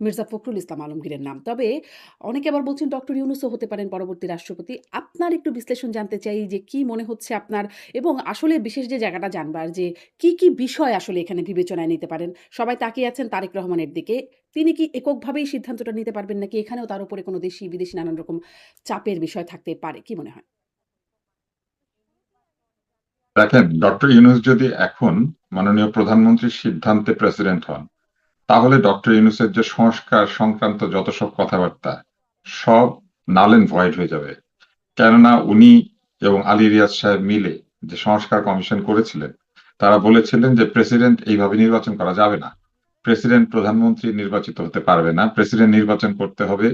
মির্জা ফখরুল ইসলাম আলমগীরের নাম। তবে অনেকে আবার বলছেন ডক্টর ইউনূসও হতে পারেন পরবর্তী রাষ্ট্রপতি। আপনার একটু বিশ্লেষণ জানতে চাই যে কি মনে হচ্ছে আপনার এবং আসলে বিশেষ যে জায়গাটা জানবার যে কি বিষয় আসলে এখানে বিবেচনায় নিতে পারেন? সবাই তাকিয়ে আছেন তারেক রহমানের দিকে। তিনি কি এককভাবেই সিদ্ধান্তটা নিতে পারবেন নাকি এখানেও তার উপরে কোনো দেশি বিদেশি নানান রকম চাপের বিষয় থাকতে পারে? কি মনে হয়? দেখেন, ডক্টর ইউনূস যদি এখন মাননীয় প্রধানমন্ত্রীর সিদ্ধান্তে প্রেসিডেন্ট হন, তাহলে ডক্টর ইউনূসের যে সংস্কার সংক্রান্ত যত সব কথাবার্তা সব নাল এন্ড ভয়েড হয়ে যাবে। কেননা উনি এবং আলী রিয়াজ সাহেব মিলে যে সংস্কার কমিশন করেছিলেন, তারা বলেছিলেন যে প্রেসিডেন্ট এইভাবে নির্বাচন করা যাবে না। প্রেসিডেন্ট প্রধানমন্ত্রী নির্বাচিত হতে পারবে না, প্রেসিডেন্ট নির্বাচন করতে হবে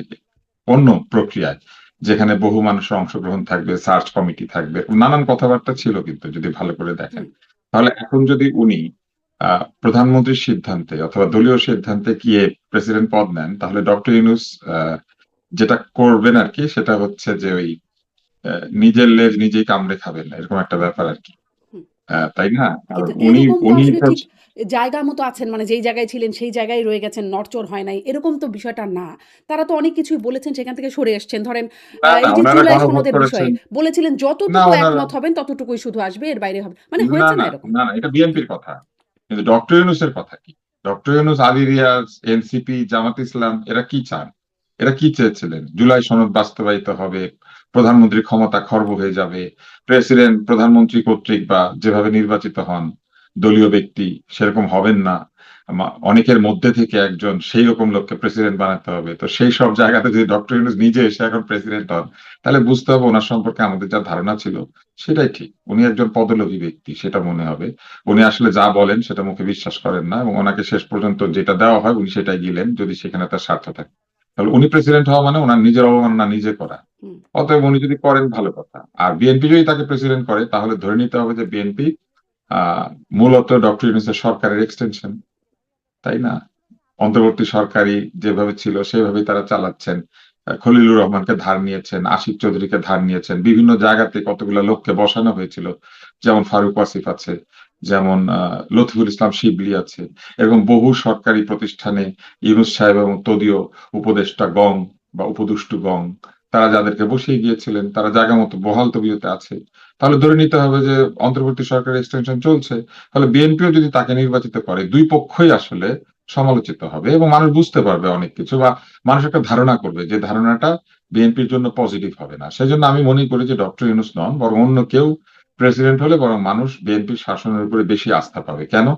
অন্য প্রক্রিয়ায়, যেখানে বহু মানুষের অংশগ্রহণ থাকবে, সার্চ কমিটি থাকবে, নানান কথাবার্তা ছিল। কিন্তু যদি ভালো করে দেখেন, হুম, তাহলে এখন যদি উনি প্রধানমন্ত্রীর সিদ্ধান্তে অথবা দলীয় সিদ্ধান্তে গিয়ে প্রেসিডেন্ট পদ নেন, তাহলে ডক্টর ইউনূস যেটা করবেন আর কি, সেটা হচ্ছে যে ওই নিজের লেজ নিজেই কামড়ে খাবেন, এরকম একটা ব্যাপার আর কি। হুম। তাই না? কারণ কিন্তু উনি এরকম তো উনি আসলে তো ঠিক জায়গা মতো আছেন মানে যেই জায়গায় ছিলেন সেই জায়গায় রয়ে গেছেন, নড়চড় হয় নাই। এরকম তো বিষয়টা না। তারা তো অনেক কিছুই বলেছেন সেখান থেকে সরে এসছেন। ধরেন না, না, এই যে ওনারা জুলাই গণভোট সনদের বিষয়ে করেছেন। বলেছিলেন না, যতটুকু ওনারা একমত হবেন ততটুকুই শুধু আসবে, এর বাইরে হবে মানে না, হয়েছে না না, এরকম? না, না, এটা বিএনপির কথা। কিন্তু ডক্টর ইউনূসের কথা কি? ডক্টর ইউনূস, আলী রিয়াজ, এনসিপি, জামাত ইসলাম এরা কি চান? এরা কি চেয়েছিলেন? জুলাই সনদ বাস্তবায়িত হবে, প্রধানমন্ত্রীর ক্ষমতা খর্ব হয়ে যাবে, প্রেসিডেন্ট প্রধানমন্ত্রী কর্তৃক বা যেভাবে নির্বাচিত হন দলীয় ব্যক্তি সেরকম হবেন না, অনেকের মধ্যে থেকে একজন সেই রকম লোককে প্রেসিডেন্ট বানাতে হবে। তো সেই সব জায়গাতে যদি ডক্টর ইউনূস নিজে এসে এখন প্রেসিডেন্ট হন, তাহলে বুঝতে হবে ওনার সম্পর্কে আমাদের যা ধারণা ছিল সেটাই ঠিক। উনি একজন পদলোভী ব্যক্তি, সেটা মনে হবে। উনি আসলে যা বলেন সেটা মুখে বিশ্বাস করেন না, এবং ওনাকে শেষ পর্যন্ত যেটা দেওয়া হয় উনি সেটাই গিলেন, যদি সেখানে তার স্বার্থ থাকে। তাহলে উনি প্রেসিডেন্ট হওয়া মানে ওনার নিজের অবমাননা নিজে করা। হুম, অতএব উনি যদি করেন ভালো কথা। আর বিএনপি যদি তাকে প্রেসিডেন্ট করে, তাহলে ধরে নিতে হবে যে বিএনপি আহ মূলত ডক্টর ইউনূসের সরকারের এক্সটেনশন। তাই না? অন্তর্বর্তী সরকারি যেভাবে ছিল সেভাবেই তারা চালাচ্ছেন। খলিলুর রহমানকে ধার নিয়েছেন, আসিফ চৌধুরীকে ধার নিয়েছেন, বিভিন্ন জায়গাতে কতগুলো লোককে বসানো হয়েছিল, যেমন ফারুক ওয়াসিফ আছে, যেমন লতিফুল ইসলাম শিবলি আছে। এরকম বহু সরকারি প্রতিষ্ঠানে ইউনূস সাহেব এবং তদীয় উপদেষ্টা গং বা উপদেষ্টু গং, তারা যাদেরকে বসিয়ে গিয়েছিলেন, তারা জায়গা মতো বহাল তবিয়তে আছে। তাহলে ধরে নিতে হবে যে অন্তর্বর্তী সরকারের এক্সটেনশন চলছে। তাহলে বিএনপিও যদি তাকে নির্বাচিত করে, দুই পক্ষই আসলে সমালোচিত হবে এবং মানুষ বুঝতে পারবে অনেক কিছু, বা মানুষ একটা ধারণা করবে যে ধারণাটা বিএনপির জন্য পজিটিভ হবে না। সেজন্য আমি মনে করি যে ডক্টর ইউনূস নন, বরং অন্য কেউ প্রেসিডেন্ট হলে বরং মানুষ বিএনপির শাসনের উপরে বেশি আস্থা পাবে। কেন?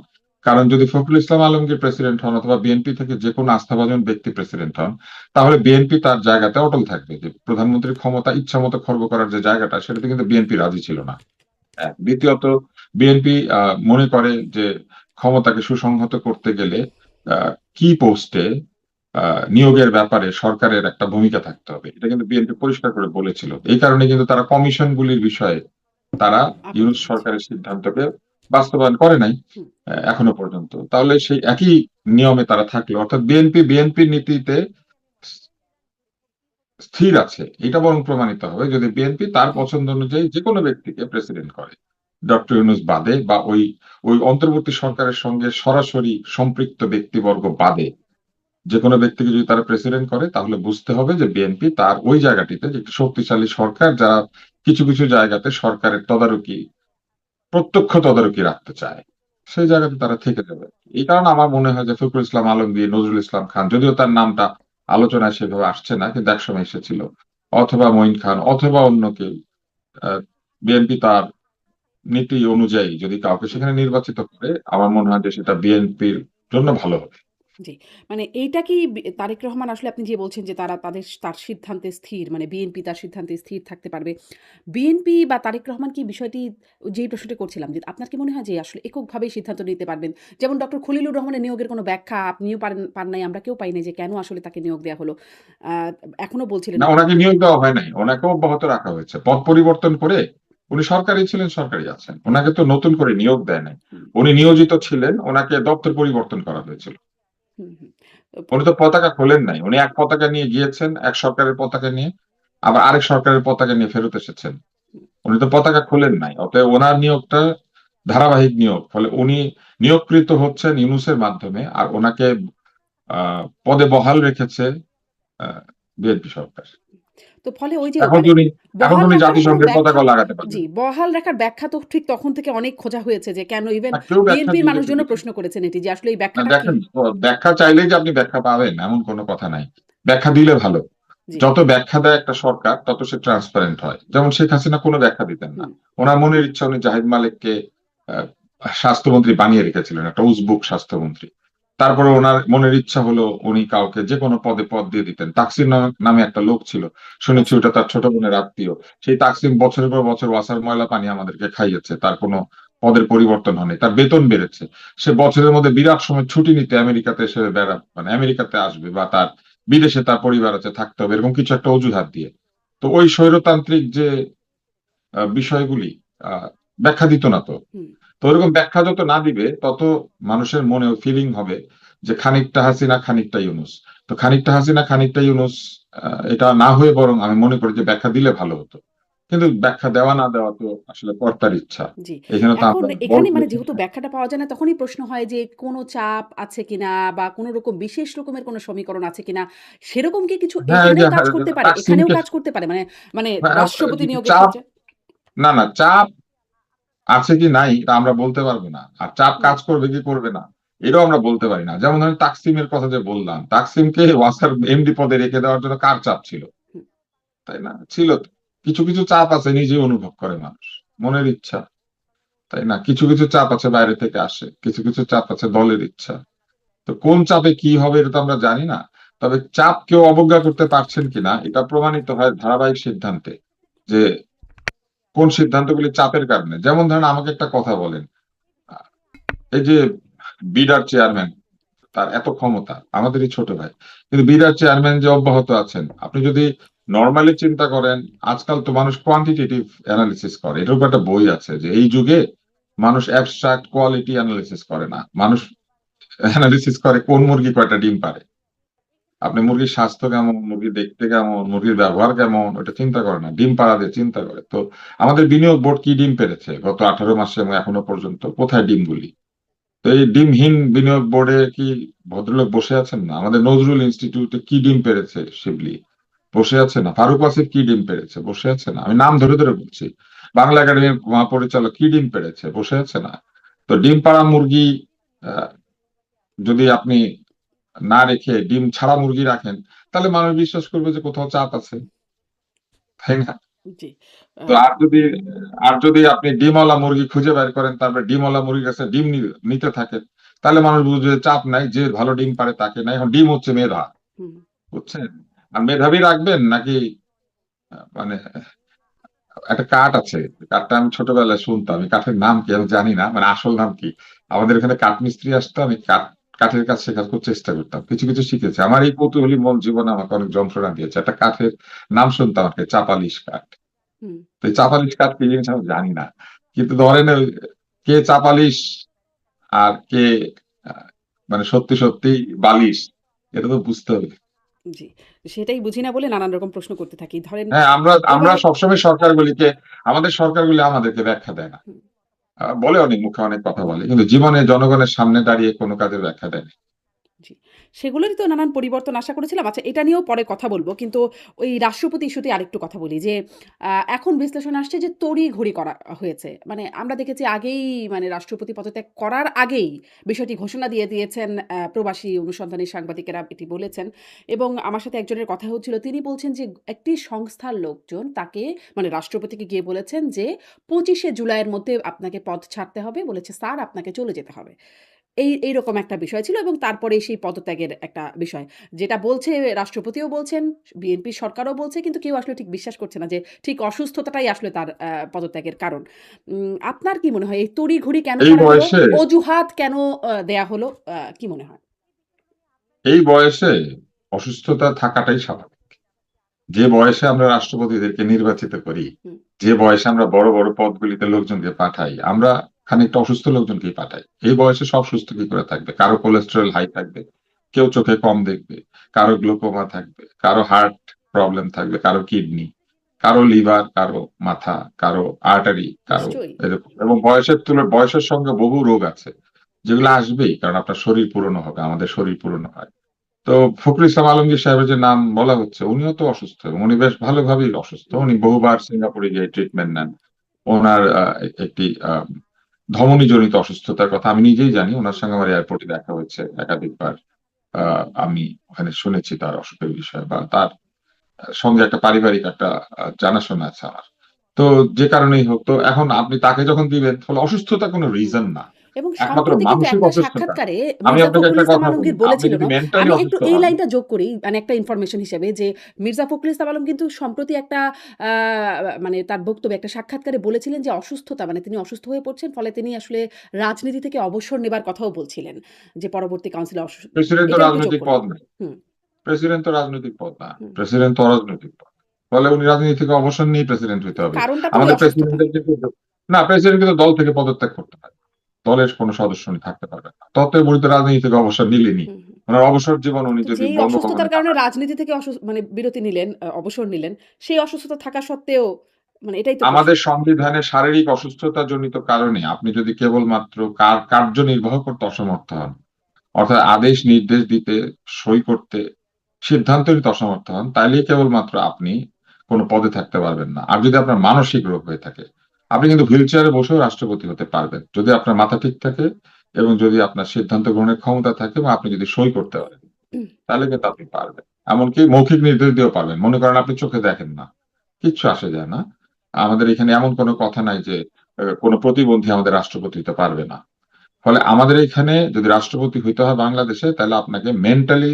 কারণ যদি ফখরুল ইসলাম আলমগীর প্রেসিডেন্ট হন অথবা বিএনপি থেকে যে কোনো আস্থাভাজন ব্যক্তি প্রেসিডেন্ট হন, তাহলে বিএনপি তার জায়গাতে অটল থাকবে। যে প্রধানমন্ত্রীর ক্ষমতা ইচ্ছা মতো খর্ব করার যে জায়গাটা, সেটাতে কিন্তু বিএনপি রাজি ছিল না। দ্বিতীয়ত, বিএনপি মনে করে যে ক্ষমতাকে সুসংহত করতে গেলে কি পোস্টে নিয়োগের ব্যাপারে সরকারের একটা ভূমিকা থাকতে হবে। এটা কিন্তু বিএনপি পরিষ্কার করে বলেছিল। এই কারণে কিন্তু তারা কমিশনগুলির বিষয়ে তারা আপত্তি ইউনূস করেছে। সরকারের সিদ্ধান্তকে বাস্তবায়ন করে নাই হুম, এখনো পর্যন্ত। তাহলে সেই একই নিয়মে তারা থাকলো, অর্থাৎ বিএনপির নীতিতে স্থির আছে, এটা বরং প্রমাণিত হবে যদি বিএনপি তার পছন্দ অনুযায়ী যে কোনো ব্যক্তিকে প্রেসিডেন্ট করে, ডক্টর ইউনূস বাদে, বা ওই ওই অন্তর্বর্তী সরকারের সঙ্গে সরাসরি সম্পৃক্ত ব্যক্তিবর্গ বাদে যে কোনো ব্যক্তিকে যদি তারা প্রেসিডেন্ট করে, তাহলে বুঝতে হবে যে বিএনপি তার ওই জায়গাটিতে, যে একটি শক্তিশালী সরকার যারা কিছু কিছু জায়গাতে সরকারের তদারকি, প্রত্যক্ষ তদারকি রাখতে চায়, সেই জায়গাতে তারা থেকে যাবে। এই কারণে আমার মনে হয় যে ফখরুল ইসলাম আলমগীর, নজরুল ইসলাম খান, যদিও তার নামটা আলোচনায় সেভাবে আসছে না কিন্তু একসময় এসেছিল, অথবা মঈন খান অথবা অন্য কেউ, বিএনপি তার নীতি অনুযায়ী যদি কাউকে হুম। সেখানে নির্বাচিত করে, আমার মনে হয় যে সেটা বিএনপির জন্য ভালো হবে। জি। মানে এইটা কি তারেক রহমান আসলে আপনি যে বলছেন যে তার সিদ্ধান্তে স্থির মানে বিএনপি তার সিদ্ধান্তে স্থির থাকতে পারবে। বিএনপি বা তারেক রহমান কি বিষয়টি যেই প্রশ্নটি করছিলাম যে আপনার কি মনে হয় যে আসলে এককভাবেই সিদ্ধান্ত নিতে পারবেন? যেমন ডক্টর খলিলুর রহমানের নিয়োগের কোনো ব্যাখ্যা আপনিও পান নাই, আমরা কেউ পাই নাই যে কেন আসলে তাকে নিয়োগ দেয়া হলো। আ এখনো বলছিলেন না, আপনি ওনাকে নিয়োগ দেওয়া হয় নাই, ওনাকেও অব্যাহত রাখা হয়েছে পদ পরিবর্তন করে। উনি সরকারি ছিলেন, সরকারি আছেন, ওনাকে তো নতুন করে নিয়োগ দেয় নাই। হুম, উনি নিয়োজিত ছিলেন, ওনাকে দপ্তর পরিবর্তন করা হয়েছিল। হুম, হুম। উনি তো পতাকা খোলেন নাই, উনি এক পতাকা নিয়ে গিয়েছেন, এক সরকারের পতাকা নিয়ে, আবার আরেক সরকারের পতাকা নিয়ে ফেরত এসেছেন। উনি তো পতাকা খোলেন নাই, অতএব ওনার নিয়োগটা ধারাবাহিক নিয়োগ। ফলে উনি নিয়োগকৃত হচ্ছেন ইউনূসের মাধ্যমে, আর ওনাকে পদে বহাল রেখেছে বিএনপি সরকার। তো ফলে ওই যে এখন মানে তো উনি এখন তো বহাল উনি রাখার কোনো জাতিসংঘের ব্যাখ্যা, পতাকাও লাগাতে পারবেন জি, বহাল রাখার ব্যাখ্যা তো ঠিক তখন থেকে অনেক খোঁজা হয়েছে যে কেন ইভেন না। কেউ ব্যাখ্যা বিএনপির দিয়ে যেতে মানুষজনও দিবেন প্রশ্ন করেছেন এটি যে আসলে এই না। ব্যাখ্যাটা কি? দেখেন, ব্যাখ্যা চাইলেই যে আপনি ব্যাখ্যা পাবেন এমন কোনো কথা নাই। ব্যাখ্যা দিলে ভালো। জি, যত ব্যাখ্যা দেয় একটা সরকার তত সে ট্রান্সপারেন্ট হয়। যেমন শেখ হাসিনা কোনো ব্যাখ্যা দিতেন না। হুম, ওনার মনের ইচ্ছা উনি জাহিদ মালিককে আহ, স্বাস্থ্যমন্ত্রী বানিয়ে রেখেছিলেন, একটা উজবুক স্বাস্থ্যমন্ত্রী। তারপরে ওনার মনের ইচ্ছা হলো উনি কাউকে যে কোনো পদে পদ দিয়ে দিতেন। তাকসিম নামে একটা লোক ছিল, শুনেছি ওয়াসিম, ওটা তার ছোট বোনের আত্মীয়। সেই তাকসিম বছরের পর বছর ওয়াসার ময়লা পানি আমাদেরকে খাইয়েছে, তার কোনো পদের পরিবর্তন হয়নি, তার বেতন বেড়েছে। সে বছরের মধ্যে বিরাট সময় ছুটি নিতে আমেরিকাতে এসে মানে আমেরিকাতে আসবে, বা তার বিদেশে তার পরিবার আছে, থাকতে হবে, এরকম কিছু একটা অজুহাত দিয়ে। তো ওই স্বৈরতান্ত্রিক যে বিষয়গুলি আহ, ব্যাখ্যা দিত না তো। হুম, তো ওরকম ব্যাখ্যা যত না দিবে তত মানুষের মনেও ফিলিং হবে যে খানিকটা হাসিনা খানিকটা ইউনূস। তো খানিকটা হাসিনা খানিকটা ইউনূস এটা না হয়ে বরং আমি মনে করি যে ব্যাখ্যা দিলে ভালো হতো। কিন্তু ব্যাখ্যা দেওয়া না দেওয়া তো আসলে কর্তার ইচ্ছা। জি। এখানে তো এখন আমরা বড় এখানে করে মানে কিছু যেহেতু না। ব্যাখ্যাটা পাওয়া যায় না তখনই প্রশ্ন হয় যে কোনো চাপ আছে কিনা বা কোনো রকম বিশেষ রকমের কোনো সমীকরণ আছে কিনা? সেরকম কি কিছু হ্যাঁ, ওই যে এখানেও কাজ করতে পারে? এখানেও তাকসিমকে কাজ করতে পারে? মানে মানে হ্যাঁ, রাষ্ট্রপতি নিয়োগের চাপ, ক্ষেত্রে? না না, চাপ আছে কি নাই এটা আমরা বলতে পারবো না। আর চাপ হুম, কাজ করবে কি করবে না এটাও আমরা বলতে পারি না। যেমন ধরেন তাকসিমের কথা যে বললাম, তাকসিমকে ওয়াসার এমডি পদে রেখে দেওয়ার জন্য কার চাপ ছিল? হুম, তাই না? ছিল তো। কিছু কিছু চাপ আছে নিজে অনুভব করে মানুষ, মনের ইচ্ছা। তাই না? কিছু কিছু চাপ আছে বাইরে থেকে আসে, কিছু কিছু চাপ আছে দলের ইচ্ছা। তো কোন চাপে কি হবে এটা তো আমরা জানি না। তবে চাপ কেউ অবজ্ঞা করতে পারছেন কিনা এটা প্রমাণিত হয় ধারাবাহিক সিদ্ধান্তে, যে কোন সিদ্ধান্তগুলি চাপের কারণে। যেমন ধরেন আমাকে একটা কথা বলেন, এই যে বিডার চেয়ারম্যান, তার এত ক্ষমতা, আমাদেরই ছোট ভাই, কিন্তু বিডার চেয়ারম্যান যে অব্যাহত আছেন, আপনি যদি নর্মালি চিন্তা করেন, আজকাল তো মানুষ কোয়ান্টিটেটিভ অ্যানালিসিস করে। এটার উপর একটা বই আছে যে এই যুগে মানুষ অ্যাবস্ট্রাক্ট কোয়ালিটি অ্যানালিসিস করে না, মানুষ অ্যানালিসিস করে কোন মুরগি কয়টা ডিম পারে। আপনি মুরগির স্বাস্থ্য কেমন, মুরগি দেখতে কেমন, মুরগির ব্যবহার কেমন, ওটা চিন্তা করে না, ডিম পাড়া দিয়ে চিন্তা করে। তো আমাদের বিনিয়োগ বোর্ড কি ডিম পেরেছে গত 18 মাসে এবং এখনো পর্যন্ত? কোথায় ডিমগুলি? তো এই ডিমহীন বিনিয়োগ বোর্ডে কি ভদ্রলোক বসে আছেন না? আমাদের নজরুল ইনস্টিটিউটে কি ডিম পেরেছে শিবলি? বসে আছে না? ফারুক আসিফ কি ডিম পেরেছে? বসে আছে না? আমি নাম ধরে ধরে বলছি। বাংলা একাডেমির মহাপরিচালক কি ডিম পেরেছে? বসে আছে না? তো ডিম পাড়া মুরগি আহ, যদি আপনি না রেখে ডিম ছাড়া মুরগি রাখেন, তাহলে মানুষ বিশ্বাস করবে যে কোথাও চাপ আছে। তাই না? জি। আ তো আর যদি আপনি ডিমওয়ালা মুরগি খুঁজে বের করেন, তারপরে ডিমওয়ালা মুরগির কাছে ডিম নিতে থাকেন, তাহলে মানুষ বুঝবে যে চাপ নাই, যে ভালো ডিম পারে তাকে নাই। এখন ডিম হচ্ছে মেধা, হুম, বুঝছেন? আর মেধাবী রাখবেন নাকি মানে একটা কাঠ আছে, কাঠটা আমি ছোটবেলায় শুনতাম, এই কাঠের নাম কি আমি জানি না, মানে আসল নাম কি। আমাদের এখানে কাঠ মিস্ত্রি আসতো, আমি কাঠের কাজ শেখার খুব চেষ্টা করতাম, কিছু কিছু শিখেছি। আমার এই কৌতূহলী মন জীবনে আমাকে অনেক যন্ত্রণা দিয়েছে। একটা কাঠের নাম শুনতাম আর কি, চাপালিশ কাঠ। হুম, তো এই চাপালিশ কাঠ কি জিনিস আমি জানি না, কিন্তু ধরেন কে চাপালিশ আর কে আহ, মানে সত্যি সত্যি বালিশ, এটা তো বুঝতে হবে। জি। সেটাই বুঝি না বলে নানান রকম প্রশ্ন করতে থাকি। ধরেন হ্যাঁ, আমরা আমরা এবার সবসময় আমাদের সরকারগুলি আমাদেরকে ব্যাখ্যা দেয় না। হুম। বলে অনেক, মুখে অনেক কথা বলে, কিন্তু জীবনে জনগণের সামনে দাঁড়িয়ে কোনো কাজের ব্যাখ্যা দেয় না। জি। সেগুলোরই তো নানান পরিবর্তন আশা করেছিলাম। আচ্ছা, এটা নিয়েও পরে কথা বলব। কিন্তু ওই রাষ্ট্রপতি ইস্যুতে আরেকটু কথা বলি যে, এখন বিশ্লেষণ আসছে যে তড়িঘড়ি করা হয়েছে। মানে আমরা দেখেছি আগেই মানে রাষ্ট্রপতি পদত্যাগ করার আগেই বিষয়টি ঘোষণা দিয়ে দিয়েছেন প্রবাসী অনুসন্ধানী সাংবাদিকেরা এটি বলেছেন। এবং আমার সাথে একজনের কথা হচ্ছিল। তিনি বলছেন যে একটি সংস্থার লোকজন তাকে মানে রাষ্ট্রপতিকে গিয়ে বলেছেন যে ২৫শে জুলাইয়ের মধ্যে আপনাকে পদ ছাড়তে হবে। বলেছে, "স্যার আপনাকে চলে যেতে হবে।" এইরকম একটা বিষয় ছিল এবং তারপরেই সেই পদত্যাগের একটা বিষয়। যেটা বলছে রাষ্ট্রপতিও বলছেন, বিএনপি সরকারও বলছে কিন্তু কেউ আসলে ঠিক বিশ্বাস করছে না যে ঠিক অসুস্থতাটাই আসলে তার পদত্যাগের কারণ। আপনার কি মনে হয় এই তড়িঘড়ি কেন এই করা হলো? বয়সে অজুহাত কেন দেয়া হলো? কি মনে হয়? এই বয়সে অসুস্থতা থাকাটাই স্বাভাবিক। যে বয়সে আমরা রাষ্ট্রপতিদেরকে নির্বাচিত করি, হুম, যে বয়সে আমরা বড় বড় পদগুলিতে লোকজনকে পাঠাই, আমরা খানিকটা অসুস্থ লোকজনকেই পাঠাই। এই বয়সে সব সুস্থ কি করে থাকবে? কারো কোলেস্টেরল হাই থাকবে, কেউ চোখে কম দেখবে, কারো গ্লুকোমা থাকবে, কারো হার্ট প্রবলেম থাকবে, কারো কিডনি, কারো লিভার, কারো মাথা, কারো আর্টারি, কারো নিশ্চয়ই। এরকম। এবং বয়সের সঙ্গে বহু রোগ আছে যেগুলো আসবেই, কারণ আপনার শরীর পুরনো হবে, আমাদের শরীর পুরনো হয়। তো ফখরুল ইসলাম আলমগীর সাহেবের যে নাম বলা হচ্ছে, উনিও তো অসুস্থ এবং উনি বেশ ভালোভাবেই অসুস্থ। হুম, উনি বহুবার সিঙ্গাপুরে গিয়ে ট্রিটমেন্ট নেন। ওনার একটি ধমনী জনিত অসুস্থতার কথা আমি নিজেই জানি। ওনার হুম, সঙ্গে আমার এয়ারপোর্টে দেখা হয়েছে একাধিকবার। আমি ওখানে শুনেছি তার অসুখের বিষয়ে, বা তার সঙ্গে একটা পারিবারিক একটা জানাশোনা আছে আমার। তো যে কারণেই হোক, তো এখন আপনি তাকে যখন দিবেন, ফলে অসুস্থতা কোনো হুম। রিজন না, এবং একমাত্র সম্প্রতি কিন্তু মানসিক একটা অসুস্থতা। সাক্ষাৎকারে আমি মির্জা আপনাকে ফখরুল একটা ইসলাম কথা বলি, আলমগীর আপনি বলেছিল যদি না? মেন্টালি আমি একটু অসুস্থ এই হন। লাইনটা যোগ করি মানে একটা ইনফরমেশন হিসেবে যে মির্জা ফখরুল ইসলাম আলম কিন্তু সম্প্রতি একটা আ মানে তার বক্তব্যে একটা সাক্ষাৎকারে বলেছিলেন যে অসুস্থতা মানে তিনি অসুস্থ হয়ে পড়ছেন। ফলে তিনি আসলে রাজনীতি থেকে অবসর নেবার কথাও বলছিলেন। যে পরবর্তী কাউন্সিলে প্রেসিডেন্ট তো এটা একটু যোগ রাজনৈতিক পদ করলাম। নাই। হুম, প্রেসিডেন্ট তো রাজনৈতিক পদ না। হুম। প্রেসিডেন্ট তো অরাজনৈতিক পদ। ফলে উনি রাজনীতি থেকে অবসর নিয়ে প্রেসিডেন্ট হইতে হবে। কারণটা তো ওই আমাদের অসুস্থতা। প্রেসিডেন্টের কিন্তু, না, প্রেসিডেন্ট কিন্তু দল থেকে পদত্যাগ করতে পারে। দলের কোনো সদস্য উনি থাকতে পারবেন না। ততএব উনি তো রাজনীতি থেকে অবসর নিলেনই। হুম, হুম। ওনার অবসর জীবন উনি তো যদি যেই বঙ্গভবনে অসুস্থতার কারণে কাটান। রাজনীতি থেকে মানে বিরতি নিলেন, অবসর নিলেন, সেই অসুস্থতা থাকা সত্ত্বেও মানে এটাই তো প্রশ্ন। আমাদের সংবিধানে শারীরিক অসুস্থতা জনিত কারণে আপনি যদি কেবলমাত্র কার্যনির্বাহ করতে অসমর্থ হন, অর্থাৎ আদেশ নির্দেশ দিতে, সই করতে, সিদ্ধান্ত নিতে অসমর্থ হন, তাইলেই কেবলমাত্র আপনি কোনো পদে থাকতে পারবেন না। আর যদি আপনার মানসিক রোগ হয়ে থাকে, আপনি কিন্তু হুইল চেয়ারে বসেও রাষ্ট্রপতি হতে পারবেন, যদি আপনার মাথা ঠিক থাকে এবং যদি আপনার সিদ্ধান্ত গ্রহণের ক্ষমতা থাকে এবং আপনি যদি সই করতে পারেন, তাহলে কিন্তু আপনি পারবেন। এমনকি মৌখিক নির্দেশ দিয়েও পারবেন। মনে করেন আপনি চোখে দেখেন না, কিচ্ছু আসে যায় না। আমাদের এখানে এমন কোনো কথা নাই যে কোনো প্রতিবন্ধী আমাদের রাষ্ট্রপতি হতে পারবে না। ফলে আমাদের এখানে যদি রাষ্ট্রপতি হইতে হয় বাংলাদেশে, তাহলে আপনাকে মেন্টালি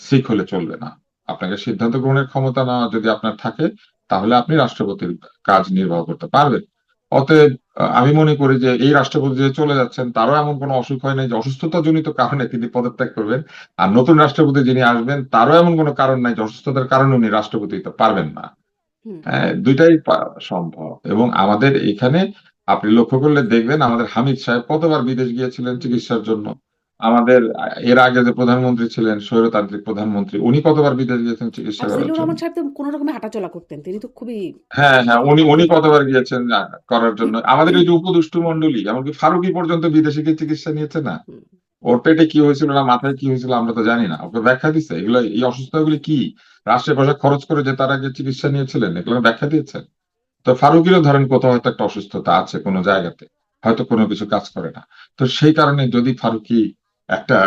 সিক হলে চলবে না। আপনাকে সিদ্ধান্ত গ্রহণের ক্ষমতা না যদি আপনার থাকে, তাহলে আপনি রাষ্ট্রপতির কাজ নির্বাহ করতে পারবেন। অতএব আমি মনে করি যে এই রাষ্ট্রপতি যে চলে যাচ্ছেন, তারও এমন কোনো অসুখ হয় নাই যে অসুস্থতা জনিত কারণে তিনি পদত্যাগ করবেন। আর নতুন রাষ্ট্রপতি যিনি আসবেন, তারও এমন কোনো কারণ নাই যে অসুস্থতার কারণে উনি রাষ্ট্রপতি হতে পারবেন না। হুম, হ্যাঁ, দুইটাই সম্ভব। এবং আমাদের এখানে আপনি লক্ষ্য করলে দেখবেন, আমাদের হামিদ সাহেব কতবার বিদেশ গিয়েছিলেন হুম। চিকিৎসার জন্য। আমাদের এর আগে যে প্রধানমন্ত্রী ছিলেন, স্বৈরতান্ত্রিক প্রধানমন্ত্রী, উনি কতবার বিদেশ গিয়েছেন চিকিৎসা আর করার জিল্লুর জন্য। রহমান সাহেব তো কোন রকমে হাঁটাচলা করতেন। তিনি তো খুবই হ্যাঁ, হ্যাঁ, উনি উনি অদ্ভুত। কতবার গিয়েছেন করার জন্য। আমাদের এই যে উপদেষ্টা মন্ডলী, এমনকি ফারুকী পর্যন্ত বিদেশে গিয়ে চিকিৎসা নিয়েছে না। হুম, ওর পেটে কি হয়েছিল না মাথায় কি হয়েছিল আমরা তো জানি না। ওকে ব্যাখ্যা দিচ্ছে এগুলো, এই অসুস্থতাগুলি কি, রাষ্ট্রের পয়সা খরচ করে যে তারা গিয়ে চিকিৎসা নিয়েছিলেন, এগুলো ব্যাখ্যা দিয়েছেন। তো ফারুকেরও ধরেন কোথাও হয়তো একটা অসুস্থতা আছে কোনো জায়গাতে, হয়তো কোনো কিছু কাজ করে না। তো সেই কারণে যদি ফারুকি একটা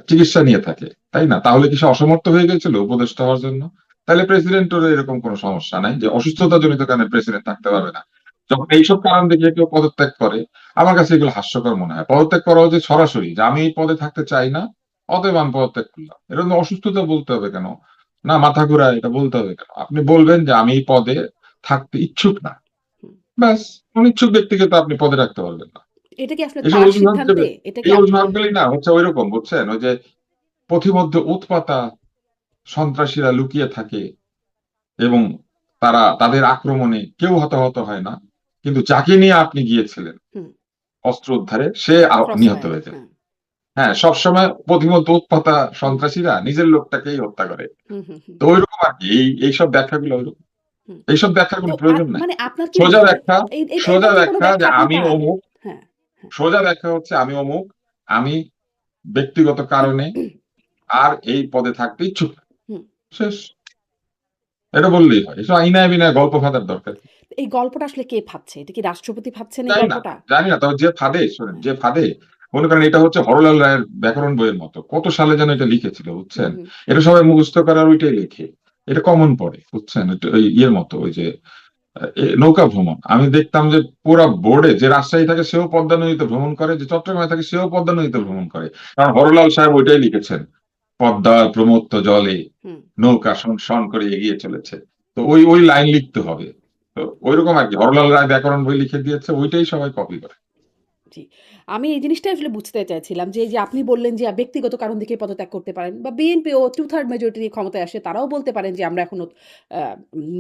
চিকিৎসা নিয়ে থাকে, তাই না, তাহলে কি সে অসমর্থ হয়ে গেছিল উপদেষ্টা হওয়ার জন্য? তাহলে প্রেসিডেন্টেরও এরকম কোনো সমস্যা নাই যে অসুস্থতা জনিত কারণে প্রেসিডেন্ট থাকতে পারবে না। যখন এইসব কারণ দেখিয়ে কেউ পদত্যাগ করে, আমার কাছে এগুলো হাস্যকর মনে হয়। পদত্যাগ করা উচিত সরাসরি, যে আমি এই পদে থাকতে চাই না, অতএব আমি পদত্যাগ করলাম। এরকম অসুস্থতা বলতে হবে কেন? না মাথা ঘোরা এটা বলতে হবে কেন? আপনি বলবেন যে আমি এই পদে থাকতে ইচ্ছুক না, হুম। ব্যাস। অনিচ্ছুক ব্যক্তিকে তো আপনি পদে রাখতে পারবেন না। এটা কি আসলে এসব তার অজুহাত সিদ্ধান্তে? দেবেন। এটা কি এই অজুহাতগুলি না হচ্ছে ওইরকম, বুঝছেন, ওই যে পথিমধ্যে উৎপাতা সন্ত্রাসীরা লুকিয়ে থাকে এবং তারা তাদের আক্রমণে কেউ হতাহত হয় না, কিন্তু যাকে নিয়ে আপনি গিয়েছিলেন হুম, অস্ত্র উদ্ধারে, সে ক্রস নিহত ফায়ার। হয়ে যায়। হ্যাঁ। হ্যাঁ, সবসময় পথিমধ্যে উৎপাতা হুম, সন্ত্রাসীরা নিজের লোকটাকেই হত্যা করে। হুম, হুম, হুম, তো ওইরকম আর কি, এইসব ব্যাখ্যাগুলো ওইরকম। হুম। এইসব ব্যাখ্যার তো কোনো প্রয়োজন নাই। মানে আপনার কি মনে সোজা হয় ব্যাখ্যা, সোজা এটার কি কোনো ব্যাখ্যা যে ব্যাখ্যা আপনি আমি পান? অমুক। হ্যাঁ, হ্যাঁ। সোজা ব্যাখ্যা হচ্ছে আমি অমুক, আমি ব্যক্তিগত কারণে আর এই পদে থাকতে ইচ্ছুক না। হুম। শেষ। এটা বললেই হয়। এসব আইনায় বিনায় গল্প ফাঁদার দরকার কি? এই গল্পটা আসলে কে ফাঁদছে? এটা কি রাষ্ট্রপতি ফাঁদছেন এই জানি না, গল্পটা? জানি না। তবে যে ফাঁদে, শোনেন, হুম, যে ফাঁদে, মনে করেন এটা হচ্ছে হরলাল রায়ের ব্যাকরণ বইয়ের মতো। কত সালে যেন এটা লিখেছিল, হুম, বুঝছেন? হুম, এটা সবাই মুখস্থ করার ওইটাই লেখে। এটা কমন পড়ে, বুঝছেন? এটা ওই ইয়ের মতো, ওই যে নৌকা ভ্রমণ। আমি দেখতাম যে পুরা বোর্ডে যে রাজশাহী থাকে সেও পদ্মা নদীতে ভ্রমণ করে, যে চট্টগ্রামে থাকে সেও পদ্মা নদীতে হুম, ভ্রমণ করে। কারণ হরলাল সাহেব ওইটাই লিখেছেন, পদ্মার প্রমত্ত জলে হুম। নৌকা শন শন করে এগিয়ে চলেছে। তো ওই ওই লাইন লিখতে হবে। তো ওইরকম আর কি, হরলাল রায় ব্যাকরণ বই লিখে দিয়েছে, ওইটাই সবাই কপি করে। জি। আমি এই জিনিসটাই আসলে বুঝতে চাইছিলাম যে, এই যে আপনি বললেন যে ব্যক্তিগত কারণ দেখে পদত্যাগ করতে পারেন বা বিএনপিও 2/3 মেজরিটি নিয়ে ক্ষমতায় আসে। তারাও বলতে পারেন যে আমরা এখন আ